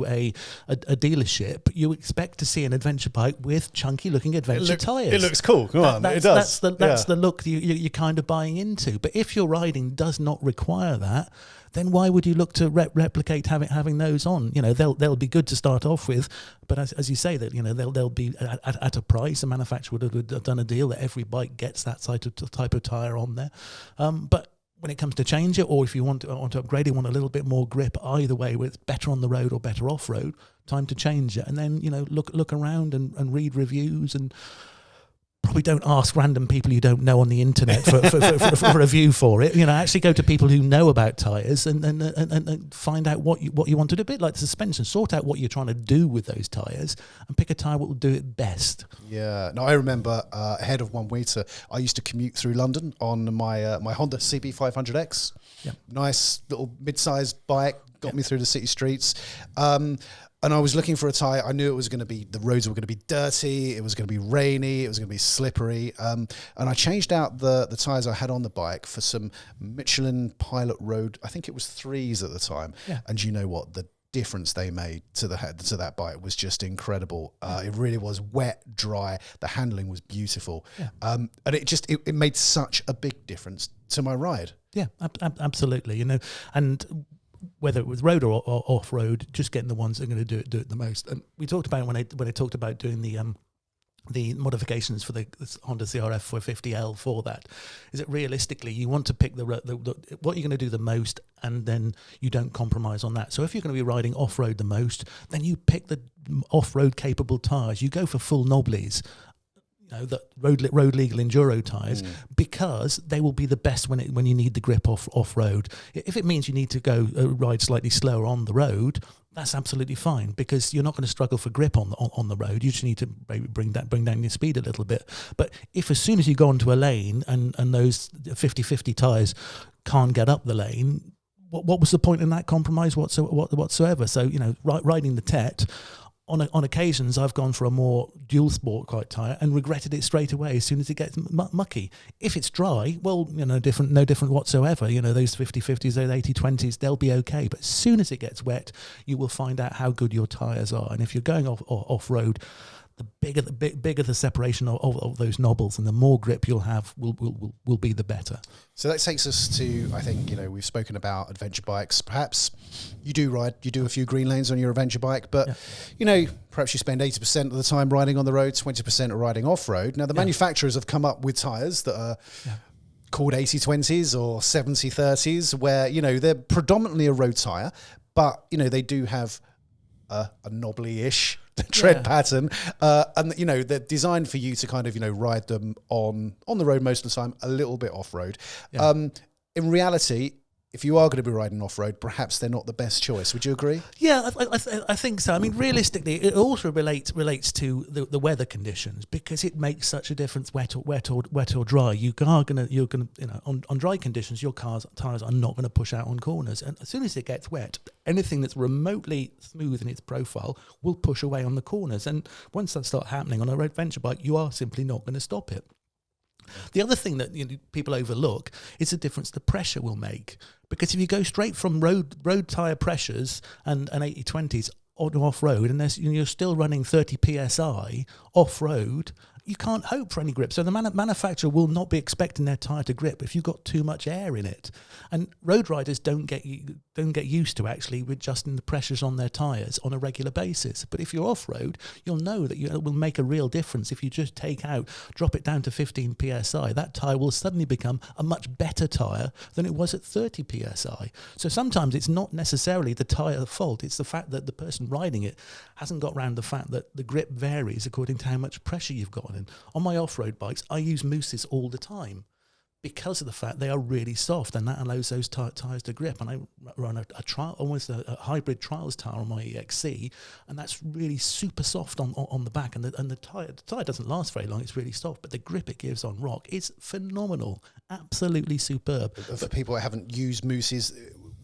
a dealership, you expect to see an adventure bike with chunky looking adventure tyres. It looks cool. Come on, it does. That's the look you're kind of buying into. But if your riding does not require that, then why would you look to replicate having those on? You know, they'll be good to start off with, but as you say, that, you know, they'll be at a price. The manufacturer would have done a deal that every bike gets that type of tyre on there. But when it comes to change it, or if you want to upgrade it, want a little bit more grip, either way, whether it's better on the road or better off road, time to change it. And then, you know, look around and read reviews, and probably don't ask random people you don't know on the internet for a review for it. You know, actually go to people who know about tyres and find out what you want to do. A bit like the suspension, sort out what you're trying to do with those tyres and pick a tyre that will do it best. Yeah, no, I remember ahead of one winter, I used to commute through London on my my Honda CB500X. Yep. Nice little mid-sized bike, got me through the city streets. And I was looking for a tyre. I knew it was going to be, the roads were going to be dirty, it was going to be rainy, it was going to be slippery. And I changed out the tyres I had on the bike for some Michelin Pilot Road, I think it was 3s at the time. Yeah. And you know what? The difference they made to that bike was just incredible. It really was wet, dry, the handling was beautiful. Yeah. And it made such a big difference to my ride. Yeah, absolutely. You know, and whether it was road or off road, just getting the ones that are going to do it the most. And we talked about when I talked about doing the modifications for the Honda CRF 450L for that, is that realistically you want to pick the what you're going to do the most, and then you don't compromise on that. So if you're going to be riding off road the most, then you pick the off road capable tyres. You go for full knobblies. The road legal enduro tyres, because they will be the best when you need the grip off road. If it means you need to go ride slightly slower on the road, that's absolutely fine, because you're not going to struggle for grip on the road. You just need to maybe bring down your speed a little bit. But if as soon as you go onto a lane and those 50-50 tyres can't get up the lane, what was the point in that compromise whatsoever? So, you know, riding the TET, on occasions, I've gone for a more dual sport quite tyre and regretted it straight away as soon as it gets mucky. If it's dry, well, you know, no different whatsoever. You know, those 50-50s, those 80-20s, they'll be okay. But as soon as it gets wet, you will find out how good your tyres are. And if you're going off road, the bigger the separation of those knobbles, and the more grip you'll have will be the better. So that takes us to, I think, you know, we've spoken about adventure bikes. Perhaps you do a few green lanes on your adventure bike, but you know, perhaps you spend 80% of the time riding on the road, 20% are riding off road. Now the manufacturers have come up with tyres that are called 80-20s or 70-30s, where, you know, they're predominantly a road tyre, but you know, they do have a knobbly-ish tread pattern, and you know, they're designed for you to kind of, you know, ride them on the road most of the time, a little bit off road. In reality, if you are going to be riding off road, perhaps they're not the best choice. Would you agree? Yeah, I think so. I mean, realistically, it also relates to the weather conditions, because it makes such a difference, wet or dry. You're gonna, you know, on dry conditions, your tires are not going to push out on corners, and as soon as it gets wet, anything that's remotely smooth in its profile will push away on the corners. And once that starts happening on a road adventure bike, you are simply not going to stop it. The other thing that, you know, people overlook is the difference the pressure will make. Because if you go straight from road tyre pressures and 80-20s on off-road, and you're still running 30 psi off-road, you can't hope for any grip. So the manufacturer will not be expecting their tyre to grip if you've got too much air in it. And road riders don't get used to actually adjusting the pressures on their tyres on a regular basis. But if you're off-road, you'll know that it will make a real difference. If you just drop it down to 15 psi, that tyre will suddenly become a much better tyre than it was at 30 psi. So sometimes it's not necessarily the tyre fault, it's the fact that the person riding it hasn't got round the fact that the grip varies according to how much pressure you've got on it. On my off-road bikes, I use mousses all the time because of the fact they are really soft, and that allows those tyres to grip. And I run a trial, almost a hybrid trials tyre on my XC, and that's really super soft on the back. And the tyre doesn't last very long; it's really soft, but the grip it gives on rock is phenomenal, absolutely superb. For people that haven't used mousses,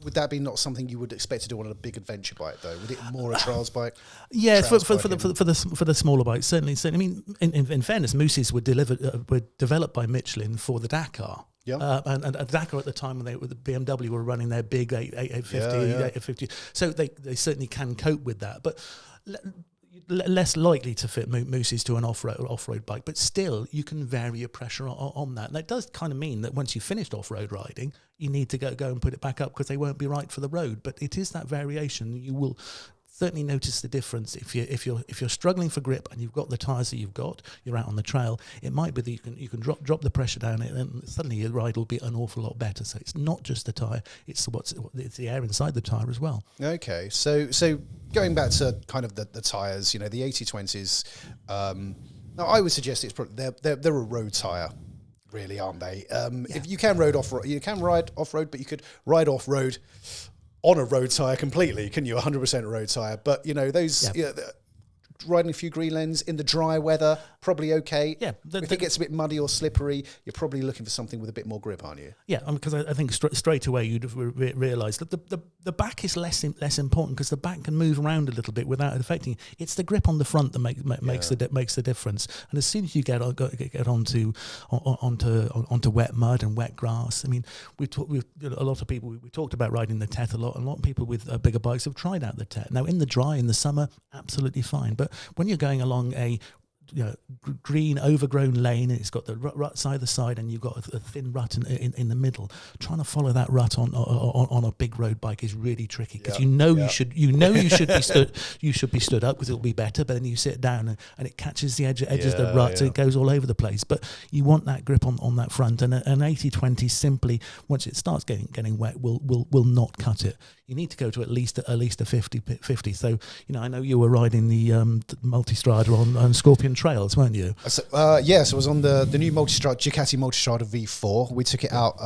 would that be not something you would expect to do on a big adventure bike, though? Would it more a trials bike? Yeah, for the smaller bikes, certainly. I mean, in fairness, mousses were developed by Michelin for the Dakar. Yeah. And Dakar at the time when they with the BMW were running their big 850, 850. So they certainly can cope with that, but less likely to fit mooses to an off-road bike. But still, you can vary your pressure on that. And that does kind of mean that once you've finished off-road riding, you need to go and put it back up because they won't be right for the road. But it is that variation. You will certainly notice the difference if you're struggling for grip and you've got the tyres that you've got, you're out on the trail. It might be that you can drop the pressure down, and suddenly your ride will be an awful lot better. So it's not just the tyre; it's the air inside the tyre as well. Okay, so going back to kind of the tyres, the 80/20s. Now I would suggest it's probably they're a road tyre, really, aren't they? If you can ride off-road, but you could ride off-road on a road tyre completely, can you? 100% road tyre. But, those... riding a few green lanes in the dry weather, probably okay. Yeah. If it gets a bit muddy or slippery, you're probably looking for something with a bit more grip, aren't you? Yeah, because I think straight away you'd realise that the back is less important because the back can move around a little bit without it affecting it. It's the grip on the front that makes the difference. And as soon as you get onto wet mud and wet grass, I mean, a lot of people, we talked about riding the Tet a lot, and a lot of people with bigger bikes have tried out the Tet. Now, in the dry, in the summer, absolutely fine. But when you're going along a green overgrown lane and it's got the ruts either side and you've got a thin rut in the middle, trying to follow that rut on a big road bike is really tricky because you should be stood up because it'll be better, but then you sit down and it catches the edges of the rut and it goes all over the place. But you want that grip on that front, and an 80/20 simply, once it starts getting wet, will not cut it. You need to go to at least a 50. So I know you were riding the Multistrada on Scorpion Trails, weren't you? Yes, I was on the new Ducati Multistrada V4. We took it out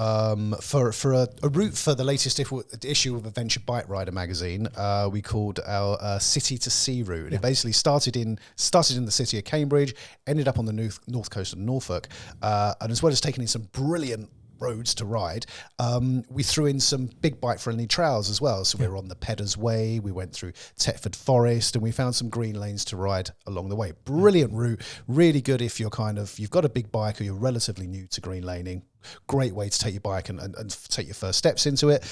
for a route for the latest issue of Adventure Bike Rider magazine. We called our City to Sea route. And it basically started in the city of Cambridge, ended up on the north coast of Norfolk, and as well as taking in some brilliant roads to ride, we threw in some big bike friendly trails as well. So we were on the Peddars Way, we went through Tetford Forest, and we found some green lanes to ride along the way. Brilliant route, really good if you've got a big bike or you're relatively new to green laning. Great way to take your bike and take your first steps into it.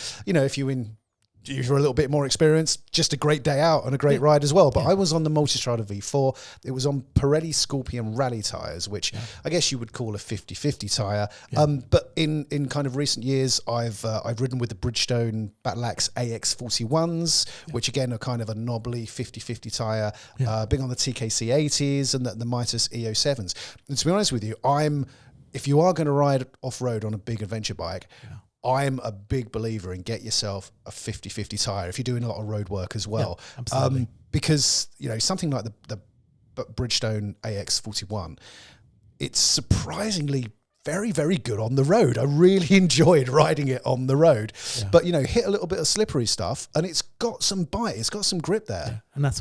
If you're a little bit more experienced, just a great day out and a great ride as well. But I was on the Multistrada V4. It was on Pirelli Scorpion Rally tyres, which I guess you would call a 50/50 tyre. But in kind of recent years, I've ridden with the Bridgestone Battle Axe AX41s, which again are kind of a knobbly 50/50 tyre. Big on the TKC 80s and the Mitas EO7s. And to be honest with you, if you are going to ride off-road on a big adventure bike, I'm a big believer in get yourself a 50/50 tyre if you're doing a lot of road work as well. Yeah, absolutely. Because, something like the Bridgestone AX41, it's surprisingly very, very good on the road. I really enjoyed riding it on the road. But, hit a little bit of slippery stuff and it's got some bite, it's got some grip there. Yeah. And that's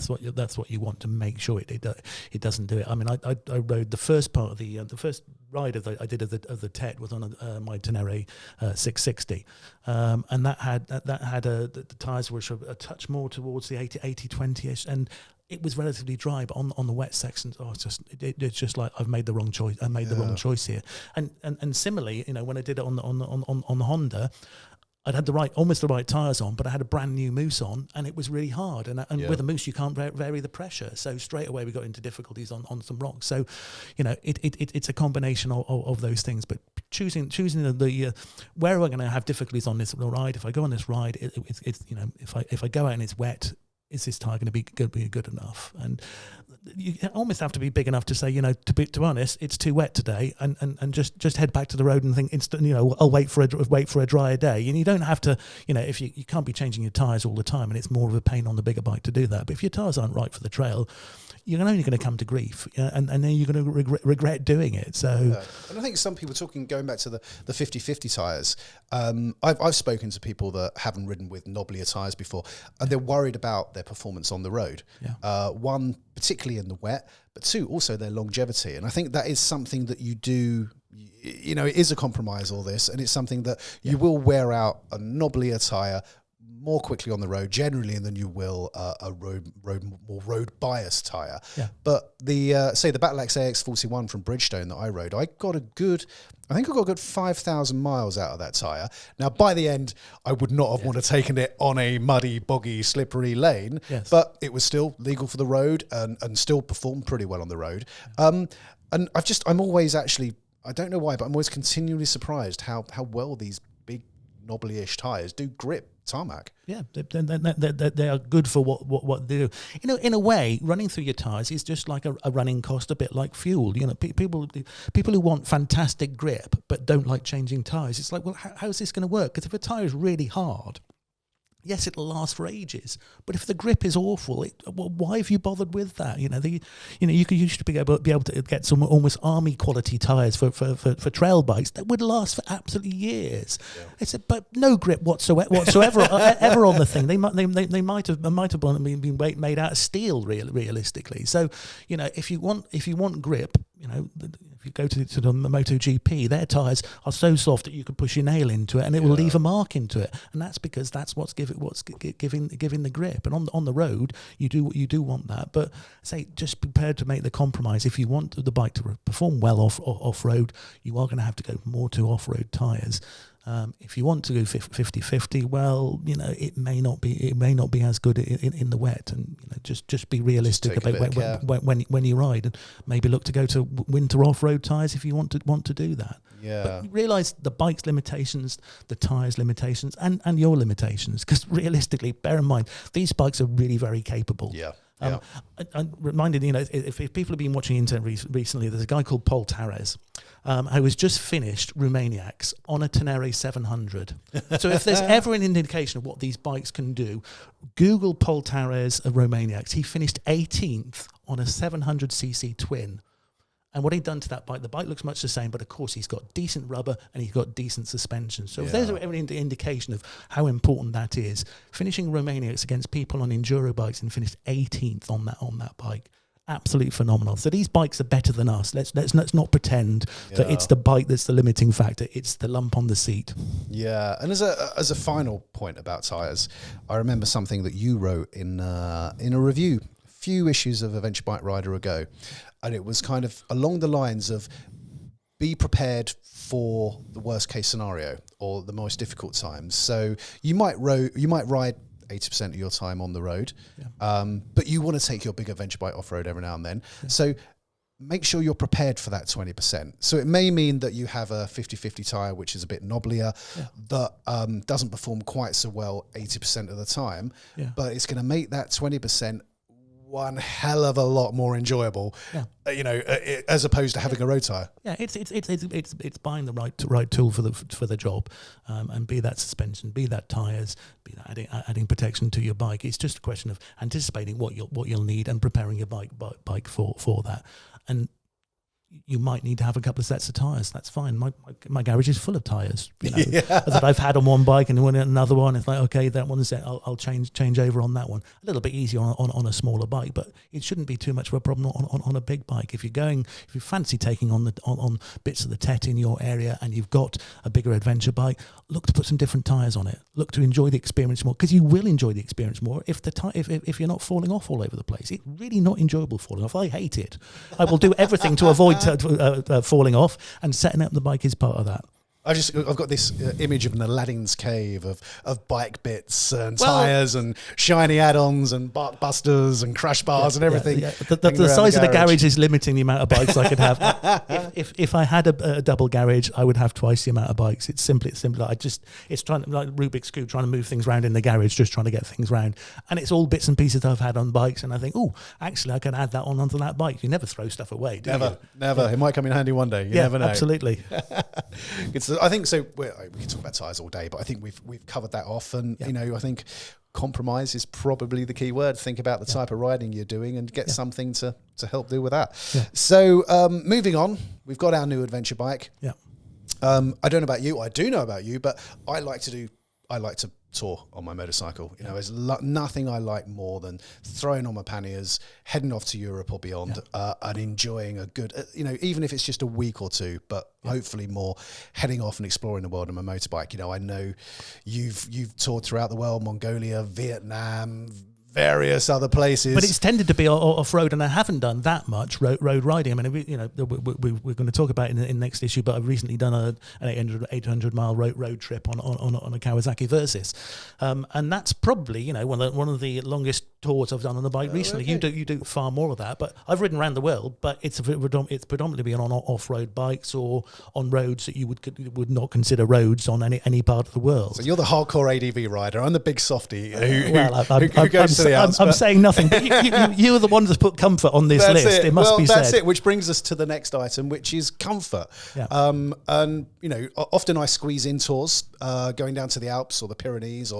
what you want to make sure it doesn't do it. I mean, I rode the first part of the first ride I did of the Tet was on my Tenere 660, and that had the tyres were a touch more towards the 80/20ish, and it was relatively dry, but on the wet sections, it's just like I've made the wrong choice. I made the wrong choice here. And similarly, when I did it on the Honda, I'd had almost the right tyres on, but I had a brand new mousse on, and it was really hard. And with a mousse, you can't vary the pressure. So straight away, we got into difficulties on some rocks. So, it's a combination of those things. But choosing the where am I going to have difficulties on this ride? If I go on this ride, if I go out and it's wet, is this tyre going to be good enough? And you almost have to be big enough to say, to be honest, it's too wet today, and just head back to the road and think, I'll wait for a drier day. And you don't have to, if you can't be changing your tyres all the time, and it's more of a pain on the bigger bike to do that. But if your tyres aren't right for the trail, you're only going to come to grief, and then you're going to regret doing it. So, and I think some people going back to the 50/50 tyres. I've spoken to people that haven't ridden with knobblier tyres before, and they're worried about their performance on the road. One, particularly in the wet, but two, also their longevity. And I think that is something that you do. It is a compromise, all this, and it's something that you will wear out a knobblier tyre more quickly on the road generally than you will a road bias tire. Yeah. But the say the Battleaxe AX41 from Bridgestone that I rode, I got a good 5,000 miles out of that tire. Now by the end, I would not have wanted to taken it on a muddy, boggy, slippery lane, but it was still legal for the road and still performed pretty well on the road. And I'm always actually, I don't know why, but I'm always continually surprised how well these big knobbly-ish tires do grip tarmac. Yeah, they are good for what they do. In a way, running through your tires is just like a running cost, a bit like fuel. People who want fantastic grip but don't like changing tires. It's like, well, how's this going to work? Because if a tire is really hard, yes, it'll last for ages. But if the grip is awful, why have you bothered with that? You used to be able to get some almost army quality tires for trail bikes that would last for absolutely years. Yeah. But no grip whatsoever ever on the thing. They might have been made out of steel realistically. So if you want grip, if you go to the MotoGP, their tyres are so soft that you could push your nail into it and it will leave a mark into it, and that's because that's what's giving the grip. And on the road, you do want that, but say just prepared to make the compromise. If you want the bike to perform well off road, you are going to have to go more to off road tyres. If you want to go 50-50, well, it may not be as good in the wet, and just be realistic about when you ride, and maybe look to go to winter off-road tyres if you want to do that. Yeah. But realise the bike's limitations, the tyres' limitations, and your limitations, because realistically, bear in mind, these bikes are really very capable. Yeah. I'm reminded, if people have been watching internet recently, there's a guy called Paul Tyres who has just finished Romaniacs on a Tenere 700. So if there's ever an indication of what these bikes can do, Google Paul Tyres Romaniacs. He finished 18th on a 700cc twin. And what he'd done to that bike, the bike looks much the same, but of course he's got decent rubber and he's got decent suspension. So if there's an indication of how important that is, finishing Romaniacs against people on enduro bikes and finished 18th on that bike, absolutely phenomenal. So these bikes are better than us. Let's not pretend that it's the bike that's the limiting factor. It's the lump on the seat. Yeah, and as a final point about tyres, I remember something that you wrote in a review a few issues of Adventure Bike Rider ago. And it was kind of along the lines of be prepared for the worst case scenario or the most difficult times. So you might ride 80% of your time on the road, but you want to take your big adventure bike off-road every now and then. Yeah. So make sure you're prepared for that 20%. So it may mean that you have a 50-50 tyre, which is a bit knobblier, that doesn't perform quite so well 80% of the time, but it's going to make that 20% one hell of a lot more enjoyable, as opposed to having a road tire. Yeah, it's buying the right tool for the job, and be that suspension, be that tires, be that adding protection to your bike. It's just a question of anticipating what you'll need and preparing your bike for that. And you might need to have a couple of sets of tyres. That's fine. My garage is full of tyres that I've had on one bike, and when another one, it's like, okay, that one's set. I'll change over on that one. A little bit easier on a smaller bike, but it shouldn't be too much of a problem on a big bike. If you fancy taking on bits of the TET in your area and you've got a bigger adventure bike, look to put some different tyres on it. Look to enjoy the experience more, because you will enjoy the experience more if you're not falling off all over the place. It's really not enjoyable falling off. I hate it. I will do everything to avoid falling off, and setting up the bike is part of that. I've got this image of an Aladdin's cave of bike bits and tyres and shiny add-ons and bark busters and crash bars and everything. Yeah. The size of the garage is limiting the amount of bikes I could have. if I had a double garage, I would have twice the amount of bikes. It's simply. It's trying to, like Rubik's Cube, trying to move things around in the garage, just trying to get things around. And it's all bits and pieces that I've had on bikes, and I think, actually I can add that onto that bike. You never throw stuff away, do you? Never. Yeah. It might come in handy one day. You never know. Absolutely. I think so. We can talk about tyres all day, but I think we've covered that off, and I think compromise is probably the key word. Think about the type of riding you're doing and get something to help deal with that. Yeah. So moving on, we've got our new adventure bike. Yeah. I don't know about you. I do know about you, but I like to tour on my motorcycle. You know, there's nothing I like more than throwing on my panniers, heading off to Europe or beyond, and enjoying a good, you know, even if it's just a week or two, but hopefully more, heading off and exploring the world on my motorbike. You know, I know you've toured throughohout the world, Mongolia, Vietnam, various other places, but it's tended to be off-road, and I haven't done that much road riding. I mean, we're going to talk about it in the next issue, but I've recently done an 800 mile road trip on a Kawasaki Versys, and that's probably, you know, one of the longest tours I've done on a bike recently. Okay. You do far more of that, but I've ridden around the world, but it's predominantly been on off-road bikes or on roads that you would not consider roads on any part of the world. So you're the hardcore ADV rider. I'm the big softy who goes to I'm saying nothing, but you're the one that's put comfort on this list. It must be said. That's it, which brings us to the next item, which is comfort. Yeah. And, you know, often I squeeze in tours, going down to the Alps or the Pyrenees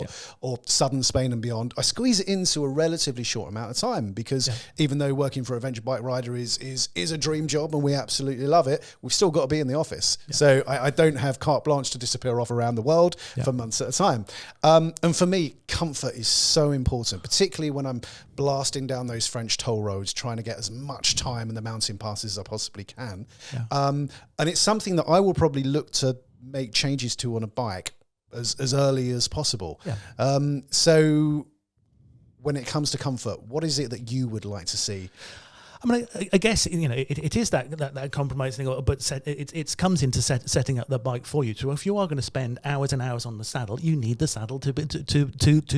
or southern Spain and beyond. I squeeze it into a relatively short amount of time because even though working for a venture bike rider is a dream job and we absolutely love it, we've still got to be in the office. Yeah. So I don't have carte blanche to disappear off around the world for months at a time. And for me, comfort is so important, particularly when I'm blasting down those French toll roads, trying to get as much time in the mountain passes as I possibly can. Yeah. And it's something that I will probably look to make changes to on a bike as early as possible. Yeah. So when it comes to comfort, what is it that you would like to see? I mean, I guess, you know, it is that compromise thing, but it comes into setting up the bike for you. So if you are going to spend hours and hours on the saddle, you need the saddle to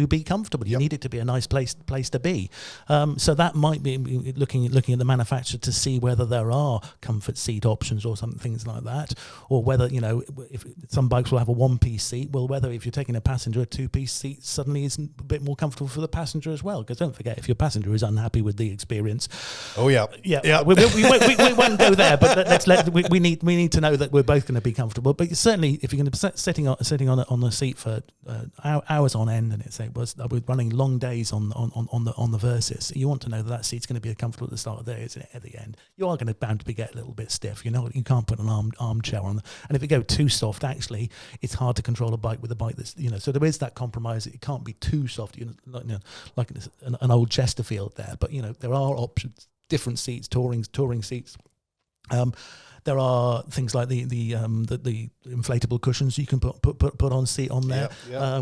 be comfortable. You need it to be a nice place to be. So that might be looking at the manufacturer to see whether there are comfort seat options or some things like that, or whether, you know, if some bikes will have a one-piece seat. Well, whether if you're taking a passenger, a two-piece seat suddenly is a bit more comfortable for the passenger as well. Because don't forget, if your passenger is unhappy with the experience, yeah. We won't go there, but we need to know that we're both going to be comfortable. But certainly, if you're going to be sitting on the seat for hours on end, and we're running long days on the Versys, you want to know that seat's going to be comfortable at the start of the day, isn't it? At the end, you are going to bound to get a little bit stiff. You know, you can't put an armchair on, and if you go too soft, actually, it's hard to control a bike with a bike that's, you know. So there is that compromise. It can't be too soft, like an old Chesterfield there. But you know, there are options. Different seats, touring seats. There are things like the inflatable cushions you can put on seat on there,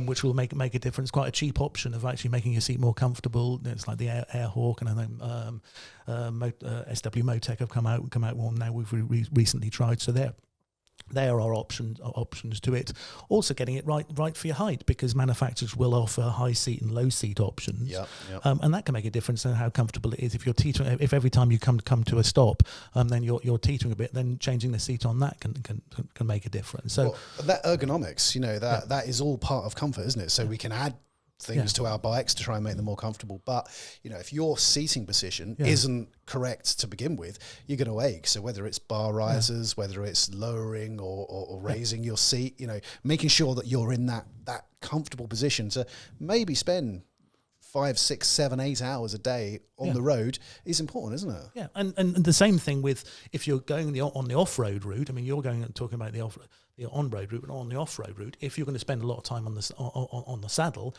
which will make a difference. Quite a cheap option of actually making your seat more comfortable. It's like the Air Hawk, and I know SW Motec have come out one now we've recently tried. So there are options to it. Also getting it right for your height, because manufacturers will offer high seat and low seat options. And that can make a difference in how comfortable it is. If you're teetering, if every time you come to a stop, then you're teetering a bit, then changing the seat on that can make a difference. So that ergonomics, you know, that is all part of comfort, isn't it? So we can add things to our bikes to try and make them more comfortable, but you know, if your seating position isn't correct to begin with, you're going to ache. So whether it's bar risers, whether it's lowering or raising your seat, you know, making sure that you're in that comfortable position to maybe spend 5, 6, 7, 8 hours a day on the road is important, isn't it? Yeah, and the same thing with if you're going on the off-road route. I mean, you're talking about the on-road route, but on the off-road route, if you're going to spend a lot of time on the saddle,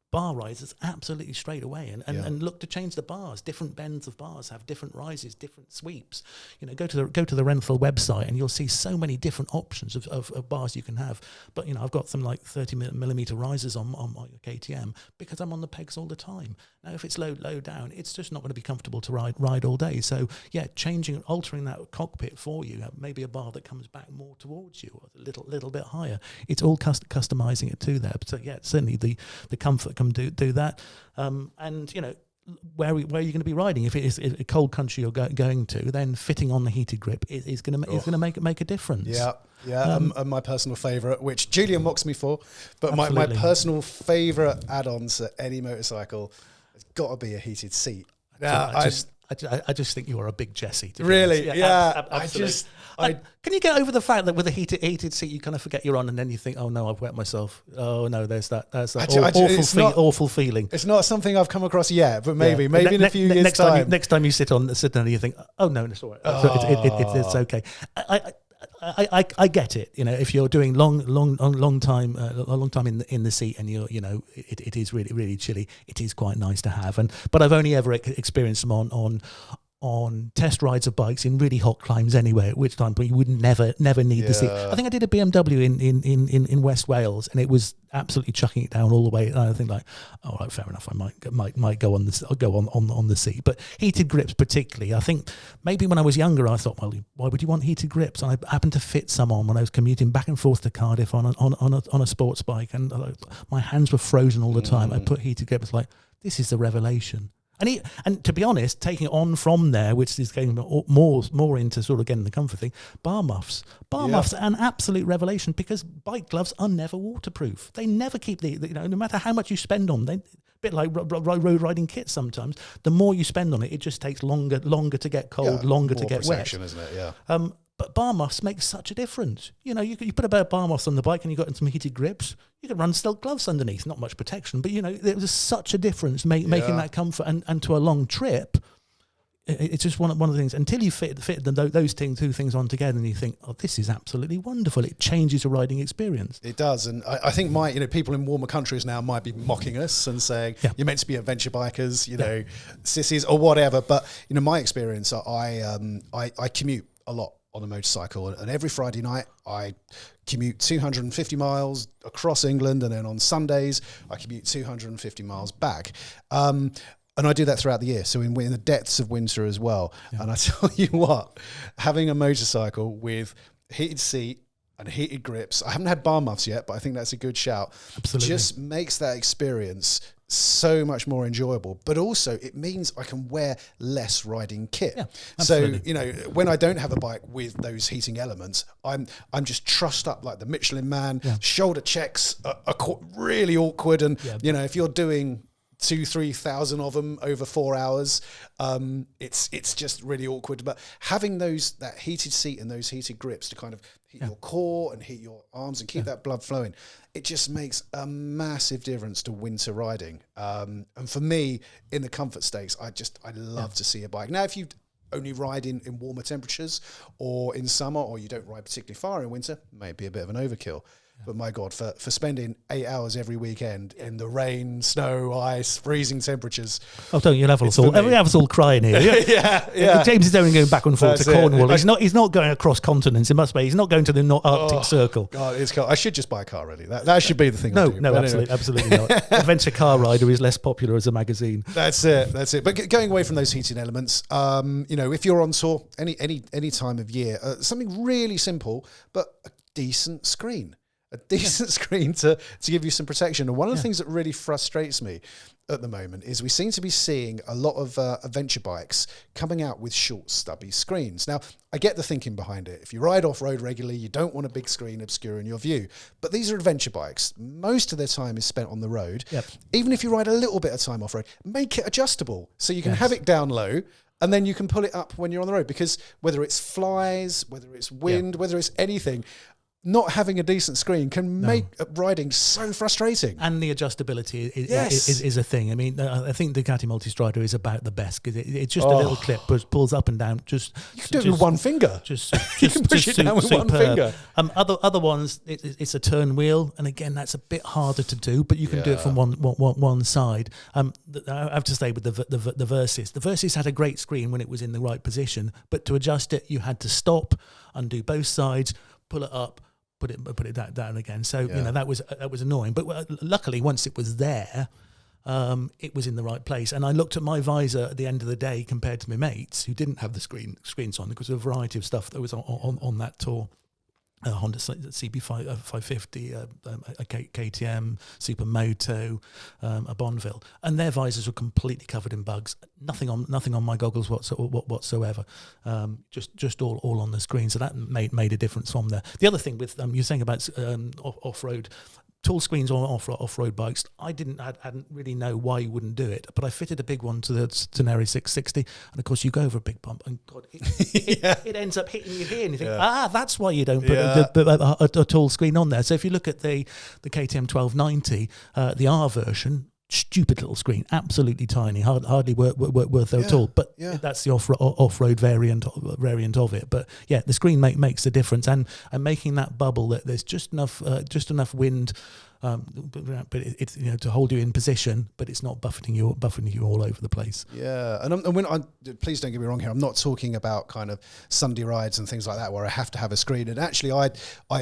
bar risers absolutely straight away, and look to change the bars. Different bends of bars have different rises, different sweeps. You know, go to the Renthal website and you'll see so many different options of bars you can have. But you know, I've got some like 30mm risers on my KTM because I'm on the pegs all the time. Now, if it's low down, it's just not going to be comfortable to ride all day. So yeah, altering that cockpit for you, maybe a bar that comes back more towards you, or a little bit higher. It's all customizing it to there. So yeah, certainly the comfort can do that. And you know, where are you going to be riding? If it is a cold country you're going to, then fitting on the heated grip is going to make a difference. And my personal favourite, which Julian mocks me for, but my personal favourite add-on to any motorcycle has got to be a heated seat. I just think you are a big Jesse. Really? Absolutely. Can you get over the fact that with a heated seat, you kind of forget you're on, and then you think, oh no, I've wet myself. Oh no, there's that awful feeling. It's not something I've come across yet, but maybe in a few years' time. Next time you sit on, you think, oh no, it's all right. It's okay. I get it. You know, if you're doing a long time in the seat, and it is really chilly, it is quite nice to have. But I've only ever experienced them on test rides of bikes in really hot climes anyway, at which time you would never need the seat. I think I did a BMW in West Wales, and it was absolutely chucking it down all the way. And I think, like, all right, fair enough, I might go on the seat. But heated grips particularly, I think maybe when I was younger I thought, well, why would you want heated grips? And I happened to fit some on when I was commuting back and forth to Cardiff on a sports bike, and my hands were frozen all the time. I put heated grips, like, this is the revelation. And to be honest, taking it on from there, which is getting more into sort of getting the comfort thing, bar muffs. Bar muffs are an absolute revelation, because bike gloves are never waterproof. They never keep no matter how much you spend on them. A bit like road riding kits sometimes. The more you spend on it, it just takes longer to get cold, longer to get wet. Isn't it? Yeah. But bar muffs make such a difference. You know, you put a pair of bar muffs on the bike and you got some heated grips. You can run silk gloves underneath, not much protection, but there was such a difference making that comfort. And to a long trip, it's just one of the things. Until you fit those two things on together, and you think, oh, this is absolutely wonderful. It changes your riding experience. It does, and I think people in warmer countries now might be mocking us and saying you're meant to be adventure bikers, sissies or whatever. But my experience, I commute a lot on a motorcycle, and every Friday night I commute 250 miles across England, and then on Sundays I commute 250 miles back. And I do that throughout the year, so in the depths of winter as well. Yeah. And I tell you what, having a motorcycle with heated seat and heated grips, I haven't had bar muffs yet, but I think that's a good shout. Absolutely. Just makes that experience so much more enjoyable, but also it means I can wear less riding kit. Yeah, so when I don't have a bike with those heating elements, I'm just trussed up like the Michelin Man. Shoulder checks are really awkward, and if you're doing 2,000-3,000 of them over 4 hours, it's just really awkward. But having that heated seat and those heated grips to kind of heat your core and heat your arms and keep that blood flowing, it just makes a massive difference to winter riding. And for me, in the comfort stakes, I love to see a bike. Now, if you only ride in warmer temperatures or in summer, or you don't ride particularly far in winter, may be a bit of an overkill. But my God, for spending 8 hours every weekend in the rain, snow, ice, freezing temperatures. Oh, don't you have us all? We have us all crying here. yeah. James is only going back and forth to Cornwall. He's not going across continents. It must be. He's not going to the Arctic Circle. God, it's cold. I should just buy a car. Really, that should be the thing. No, absolutely not. Adventure Car Rider is less popular as a magazine. That's it. But going away from those heating elements, if you're on tour any time of year, something really simple but a decent screen. A decent screen to give you some protection. And one of the things that really frustrates me at the moment is we seem to be seeing a lot of adventure bikes coming out with short, stubby screens. Now, I get the thinking behind it. If you ride off-road regularly, you don't want a big screen obscuring your view. But these are adventure bikes. Most of their time is spent on the road. Yep. Even if you ride a little bit of time off-road, make it adjustable so you can have it down low, and then you can pull it up when you're on the road. Because whether it's flies, whether it's wind, whether it's anything, not having a decent screen can make riding so frustrating. And the adjustability is a thing. I mean, I think the Ducati Multistrada is about the best, because it's just a little clip, pulls up and down. You can do it with one finger. You can push it down with one finger. Other ones, it's a turn wheel, and again, that's a bit harder to do, but you can do it from one side. I have to say with the Versys. The Versys had a great screen when it was in the right position, but to adjust it, you had to stop, undo both sides, pull it up, put it down again. So that was annoying. But luckily, once it was there, it was in the right place. And I looked at my visor at the end of the day compared to my mates who didn't have the screens on, because of a variety of stuff that was on that tour. Honda CB 550, a KTM, Supermoto, a Bonneville, and their visors were completely covered in bugs. Nothing on my goggles whatsoever. Just all on the screen. So that made a difference from there. The other thing with you're saying about off-road. Tall screens on off-road bikes, I hadn't really know why you wouldn't do it, but I fitted a big one to the Tenere 660, and of course you go over a big bump, and God, it ends up hitting you here, and you think, that's why you don't put a tall screen on there. So if you look at the KTM 1290, the R version, stupid little screen, absolutely tiny, hardly worth at all. But that's the off-road variant of it. But yeah, the screen makes a difference, and making that bubble that there's just enough wind. But it's to hold you in position, but it's not buffeting you all over the place. Yeah, and please don't get me wrong here. I'm not talking about kind of Sunday rides and things like that where I have to have a screen. And actually, I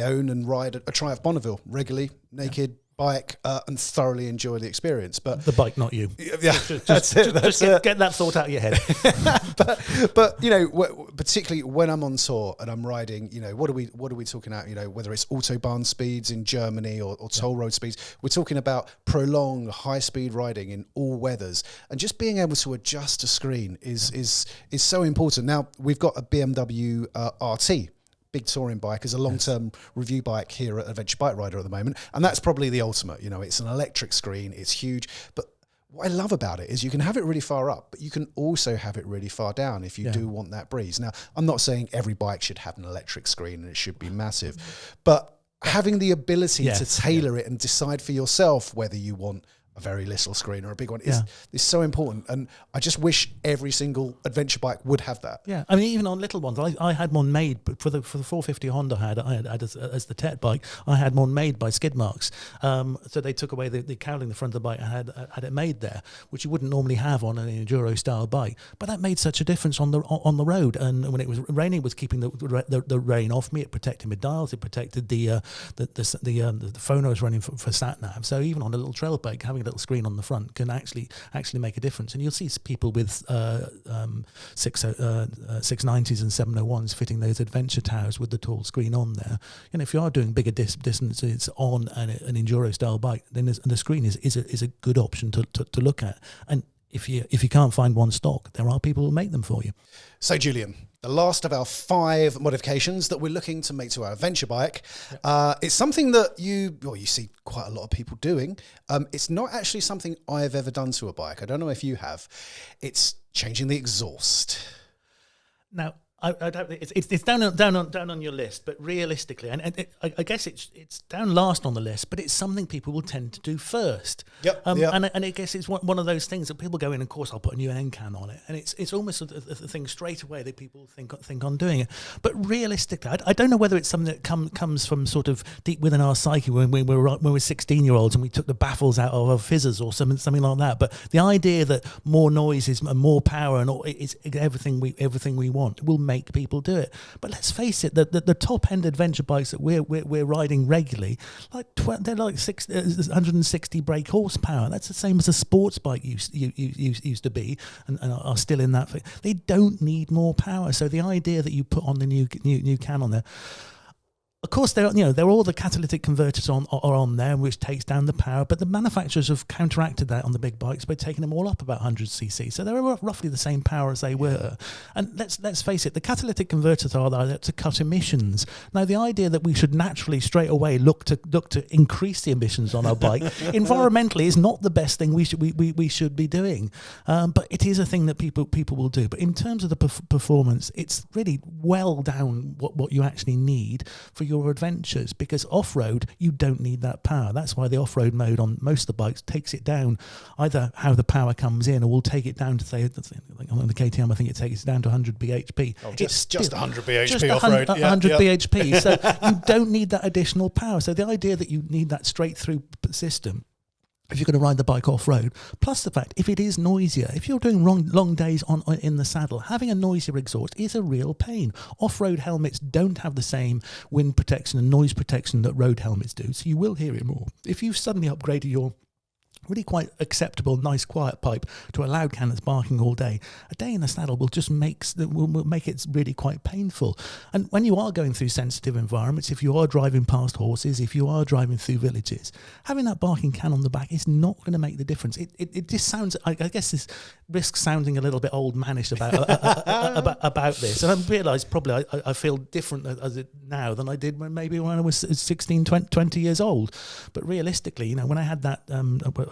own and ride a Triumph Bonneville regularly, naked bike, and thoroughly enjoy the experience. But the bike, not you. Yeah, that's it. Get that thought out of your head. but particularly when I'm on tour and I'm riding, what are we talking about? Whether it's autobahn speeds in Germany or toll road speeds, we're talking about prolonged high speed riding in all weathers, and just being able to adjust a screen is so important. Now we've got a BMW RT. Big touring bike, as a long-term review bike here at Adventure Bike Rider at the moment, and that's probably the ultimate. It's an electric screen, it's huge, but what I love about it is you can have it really far up, but you can also have it really far down if you do want that breeze. Now, I'm not saying every bike should have an electric screen and it should be massive, but having the ability to tailor it and decide for yourself whether you want a very little screen or a big one is so important, and I just wish every single adventure bike would have that. Yeah, I mean, even on little ones, I had one made for the 450 Honda I had as the TET bike. I had one made by Skid Marks. So they took away the cowling, the front of the bike. I had it made there, which you wouldn't normally have on an enduro style bike. But that made such a difference on the road. And when it was raining, it was keeping the rain off me. It protected my dials. It protected the phone I was running for sat nav. So even on a little trail bike, having little screen on the front can actually make a difference. And you'll see people with 690s and 701s fitting those adventure towers with the tall screen on there. If you are doing bigger distances on an enduro style bike, then the screen is a good option to look at. And if you can't find one stock, there are people who make them for you. So Julian, the last of our 5 modifications that we're looking to make to our adventure bike. It's something that you see quite a lot of people doing. It's not actually something I've ever done to a bike. I don't know if you have. It's changing the exhaust. Now, I don't think it's down on your list, but realistically, and I guess it's down last on the list, but it's something people will tend to do first. And I guess it's one of those things that people go in, of course, I'll put a new end can on it, and it's almost a thing straight away that people think on doing it. But realistically, I don't know whether it's something that comes from sort of deep within our psyche when we were 16-year-olds and we took the baffles out of our fizzers or something like that. But the idea that more noise is more power and is everything we want will make people do it. But let's face it, the top end adventure bikes that we're riding regularly, they're like 160 brake horsepower. That's the same as a sports bike used to be, and are still in that. They don't need more power. So the idea that you put on the new can on there. Of course, they're all the catalytic converters are on there, which takes down the power. But the manufacturers have counteracted that on the big bikes by taking them all up about 100 cc. So they're roughly the same power as they were. And let's face it, the catalytic converters are there to cut emissions. Now, the idea that we should naturally straight away look to increase the emissions on our bike environmentally is not the best thing we should be doing. But it is a thing that people will do. But in terms of the performance, it's really well down what you actually need for your adventures, because off-road you don't need that power. That's why the off-road mode on most of the bikes takes it down, either how the power comes in, or will take it down to, say, on the KTM I think it takes it down to 100 bhp. Just 100 bhp just off-road. 100 bhp. So you don't need that additional power. So the idea that you need that straight through system if you're going to ride the bike off-road, plus the fact if it is noisier, if you're doing long days in the saddle, having a noisier exhaust is a real pain. Off-road helmets don't have the same wind protection and noise protection that road helmets do, so you will hear it more. If you've suddenly upgraded your really quite acceptable, nice, quiet pipe to a loud can that's barking all day, a day in the saddle will just make it really quite painful. And when you are going through sensitive environments, if you are driving past horses, if you are driving through villages, having that barking can on the back is not going to make the difference. It just sounds, I guess this risks sounding a little bit old mannish about this. And I realise probably I feel different as it now than I did when I was 16, 20 years old. But realistically, when I had that,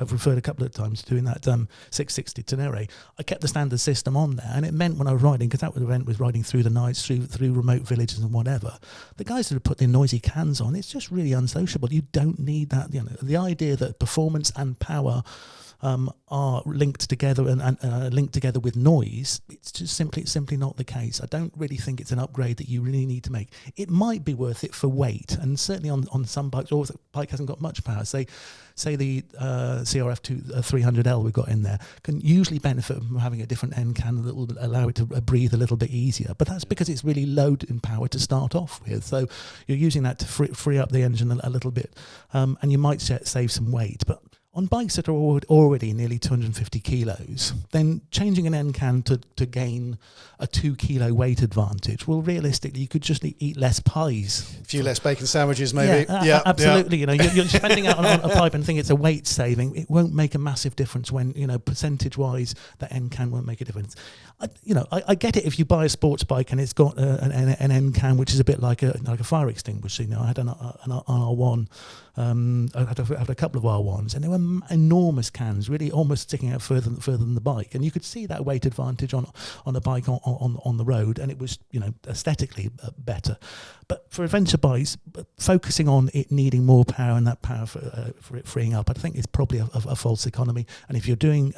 I've referred a couple of times to doing that 660 Tenere, I kept the standard system on there, and it meant when I was riding, because that event was riding through the nights, through remote villages and whatever, the guys that have put their noisy cans on, it's just really unsociable. You don't need that. The idea that performance and power are linked together and linked together with noise, it's just simply not the case. I don't really think it's an upgrade that you really need to make. It might be worth it for weight, and certainly on some bikes, or if the bike hasn't got much power, say the CRF 300L we've got in there, can usually benefit from having a different end can that will allow it to breathe a little bit easier. But that's because it's really low in power to start off with. So you're using that to free up the engine a little bit, and you might save some weight. But on bikes that are already nearly 250 kilos, then changing an end can to gain a 2 kilo weight advantage, well, realistically, you could just eat less pies. A few less bacon sandwiches, maybe. Yeah, absolutely. Yeah. You're spending out on a pipe and think it's a weight saving. It won't make a massive difference when, percentage-wise, the end can won't make a difference. I get it if you buy a sports bike and it's got an end can which is a bit like a fire extinguisher. I had an R1. I had a couple of R1s, and they were enormous cans, really almost sticking out further than the bike. And you could see that weight advantage on a bike on the road, and it was aesthetically better. But for adventure bikes, focusing on it needing more power and that power for it freeing up, I think it's probably a false economy. And if you're doing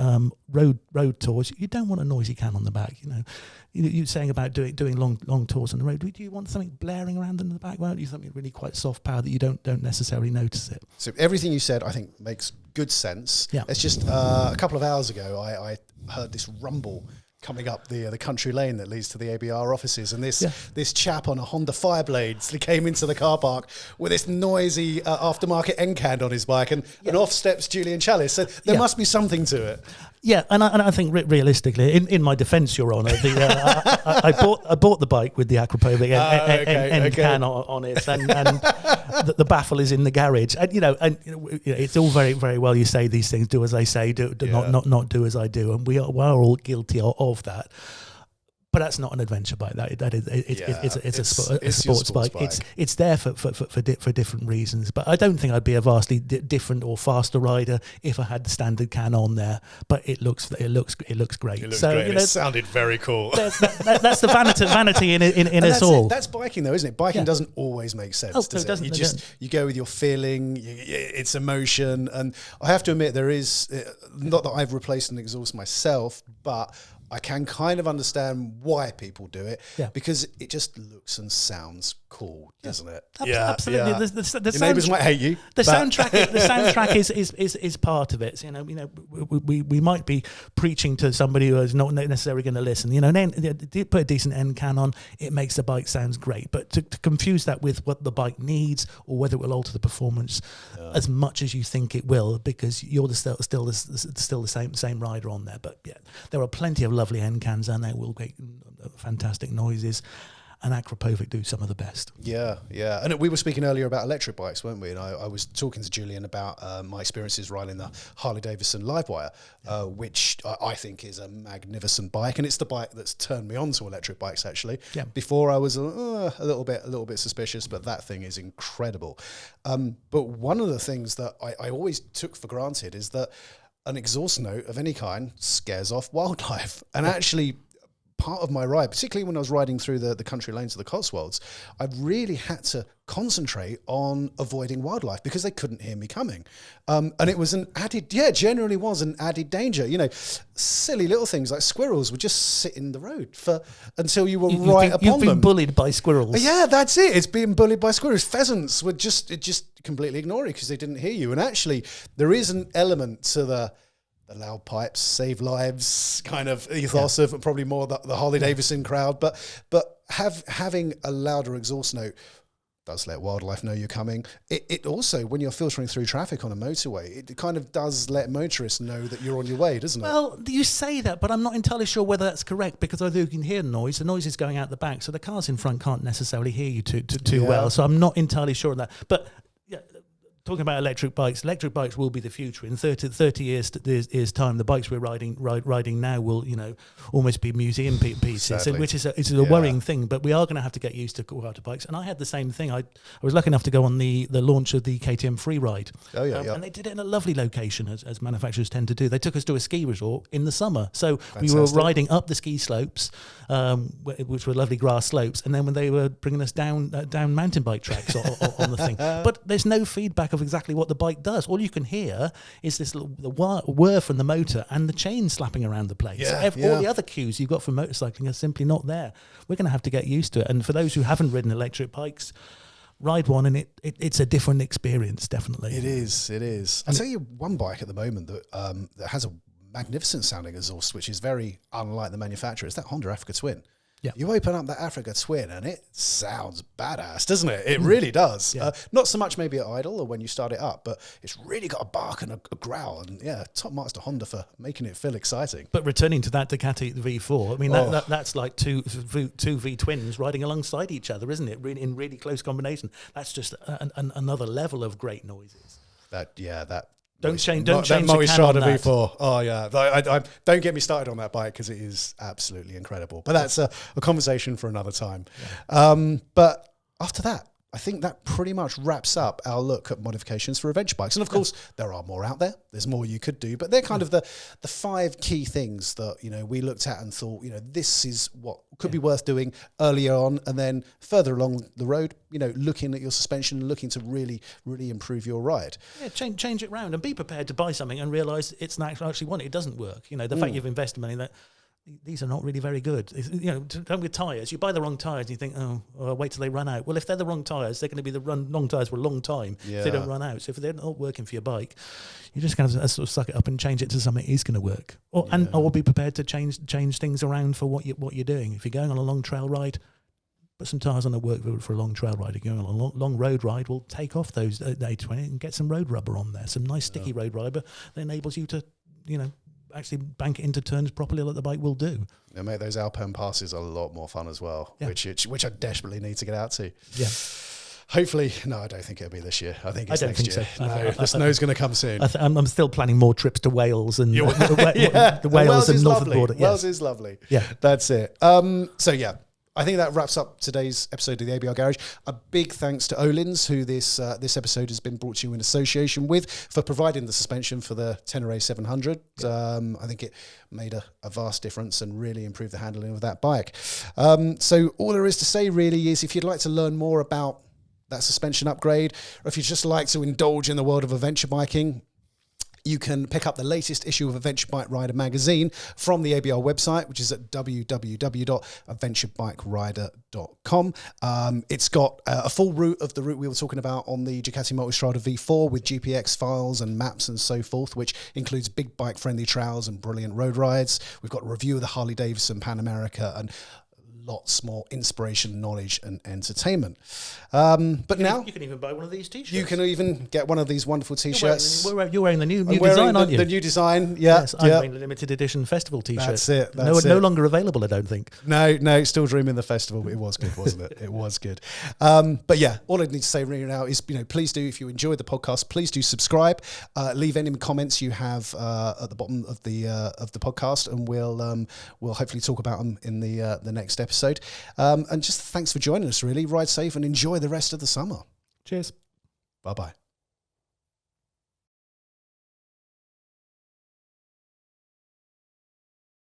road tours, you don't want a noisy can on the back. You're saying about doing long tours on the road. Do you want something blaring around in the back? Why don't you something really quite soft power that you don't necessarily notice it? So everything you said, I think, makes good sense. Yeah. It's just a couple of hours ago, I heard this rumble coming up the country lane that leads to the ABR offices, and this chap on a Honda Fireblades came into the car park with this noisy aftermarket end can on his bike, and off steps Julian Chalice. So there must be something to it. Yeah, and I think realistically, in my defence, Your Honour, I bought the bike with the Aquapovic end can on it, and the baffle is in the garage, and it's all very very well. You say these things, do as I say, not do as I do, and we're all guilty of that. But that's not an adventure bike. It's a sports bike. It's there for different reasons. But I don't think I'd be a vastly different or faster rider if I had the standard can on there. But it looks great. It looks great. It sounded very cool. That's the vanity in us all. That's biking, though, isn't it? Biking doesn't always make sense. Does it? You go with your feeling. It's emotion, and I have to admit there is not that I've replaced an exhaust myself, but I can kind of understand why people do it, because it just looks and sounds cool, doesn't it? Absolutely. Yeah. The neighbours might hate you. The soundtrack is part of it. So, we might be preaching to somebody who is not necessarily going to listen. And then put a decent end can on, it makes the bike sounds great. But to confuse that with what the bike needs or whether it will alter the performance as much as you think it will, because you're still the same rider on there. But there are plenty of lovely end cans and they will make fantastic noises, and Aquapovic do some of the best. Yeah. And we were speaking earlier about electric bikes, weren't we? And I was talking to Julian about my experiences riding the Harley-Davidson Livewire, which I think is a magnificent bike, and it's the bike that's turned me on to electric bikes, actually. Before I was a little bit suspicious, but that thing is incredible. But one of the things that I always took for granted is that an exhaust note of any kind scares off wildlife. And actually, part of my ride, particularly when I was riding through the country lanes of the Cotswolds, I really had to concentrate on avoiding wildlife because they couldn't hear me coming. And it was genuinely was an added danger. Silly little things like squirrels would just sit in the road until you were upon them. You've been bullied by squirrels. Yeah, that's it. It's being bullied by squirrels. Pheasants would just completely ignore it because they didn't hear you. And actually, there is an element to the loud pipes save lives kind of ethos of probably more the Harley Davidson crowd, but having a louder exhaust note does let wildlife know you're coming. It also, when you're filtering through traffic on a motorway, it kind of does let motorists know that you're on your way, doesn't it? Well, you say that, but I'm not entirely sure whether that's correct, because although you can hear the noise is going out the back, so the cars in front can't necessarily hear you too well. So I'm not entirely sure on that. But talking about electric bikes will be the future. In 30 years time, the bikes we're riding now will, almost be museum pieces, Sadly. which is a worrying thing. But we are going to have to get used to quad bikes. And I had the same thing. I was lucky enough to go on the launch of the KTM Freeride. And they did it in a lovely location, as manufacturers tend to do. They took us to a ski resort in the summer. So we were riding up the ski slopes, which were lovely grass slopes. And then when they were bringing us down mountain bike tracks on the thing. But there's no feedback of exactly what the bike does. All you can hear is this little the whir from the motor and the chain slapping around the place. All the other cues you've got from motorcycling are simply not there. We're going to have to get used to it. And for those who haven't ridden electric bikes, ride one, and it's a different experience, definitely. It is. I'll tell you one bike at the moment that has a magnificent sounding exhaust, which is very unlike the manufacturer. It's that Honda Africa Twin. Yeah. You open up that Africa Twin and it sounds badass, doesn't it? It really does. Yeah. Not so much maybe at idle or when you start it up, but it's really got a bark and a growl. And top marks to Honda for making it feel exciting. But returning to that Ducati V4, I mean, that's like two V twins riding alongside each other, isn't it? Really, in really close combination. That's just another level of great noises. Don't change the Multistrada V4. Oh yeah, I don't get me started on that bike because it is absolutely incredible. But that's a conversation for another time. Yeah. But after that, I think that pretty much wraps up our look at modifications for adventure bikes. And of course, there are more out there. There's more you could do, but they're kind of the 5 key things that we looked at and thought this is what could be worth doing earlier on, and then further along the road, looking at your suspension, looking to really, really improve your ride. Yeah, change it round and be prepared to buy something and realise it's not actually one. It doesn't work. The fact you've invested money that. These are not really very good. With tyres, you buy the wrong tyres and you think, I'll wait till they run out. Well, if they're the wrong tyres, they're going to be the wrong tyres for a long time if they don't run out. So if they're not working for your bike, you're just going to sort of suck it up and change it to something that is going to work. Or be prepared to change things around for what you're doing. If you're going on a long trail ride, put some tyres on that work for a long trail ride. If you're going on a long road ride, we'll take off those 820 and get some road rubber on there. Some nice sticky road rubber that enables you to, actually bank it into turns properly like the bike will do. Yeah, mate, those Alpine passes are a lot more fun as well, which I desperately need to get out to. Yeah. Hopefully, no, I don't think it'll be this year. I think it's next year. So. No, the snow's going to come soon. I'm still planning more trips to Wales and the Wales and Northern border. Wales is lovely. Yeah, that's it. I think that wraps up today's episode of the ABR Garage. A big thanks to Öhlins, who this episode has been brought to you in association with, for providing the suspension for the Tenere 700. I think it made a vast difference and really improved the handling of that bike. So all there is to say really is, if you'd like to learn more about that suspension upgrade, or if you'd just like to indulge in the world of adventure biking, you can pick up the latest issue of Adventure Bike Rider magazine from the ABR website, which is at www.adventurebikerider.com. It's got a full route of the route we were talking about on the Ducati Multistrada V4 with GPX files and maps and so forth, which includes big bike-friendly trails and brilliant road rides. We've got a review of the Harley-Davidson Pan America and lots more inspiration, knowledge, and entertainment. But now you can even buy one of these T-shirts. You can even get one of these wonderful T-shirts. You're wearing the new design, aren't you? The new design, yeah. Yes, I'm wearing the limited edition festival T-shirt. That's it. No longer available, I don't think. No, still dreaming the festival, but it was good, wasn't it? It was good. But yeah, all I need to say really now is, please do, if you enjoyed the podcast, please do subscribe. Leave any comments you have at the bottom of the podcast, and we'll hopefully talk about them in the next episode. And just thanks for joining us, really. Ride safe and enjoy the rest of the summer. Cheers. Bye-bye.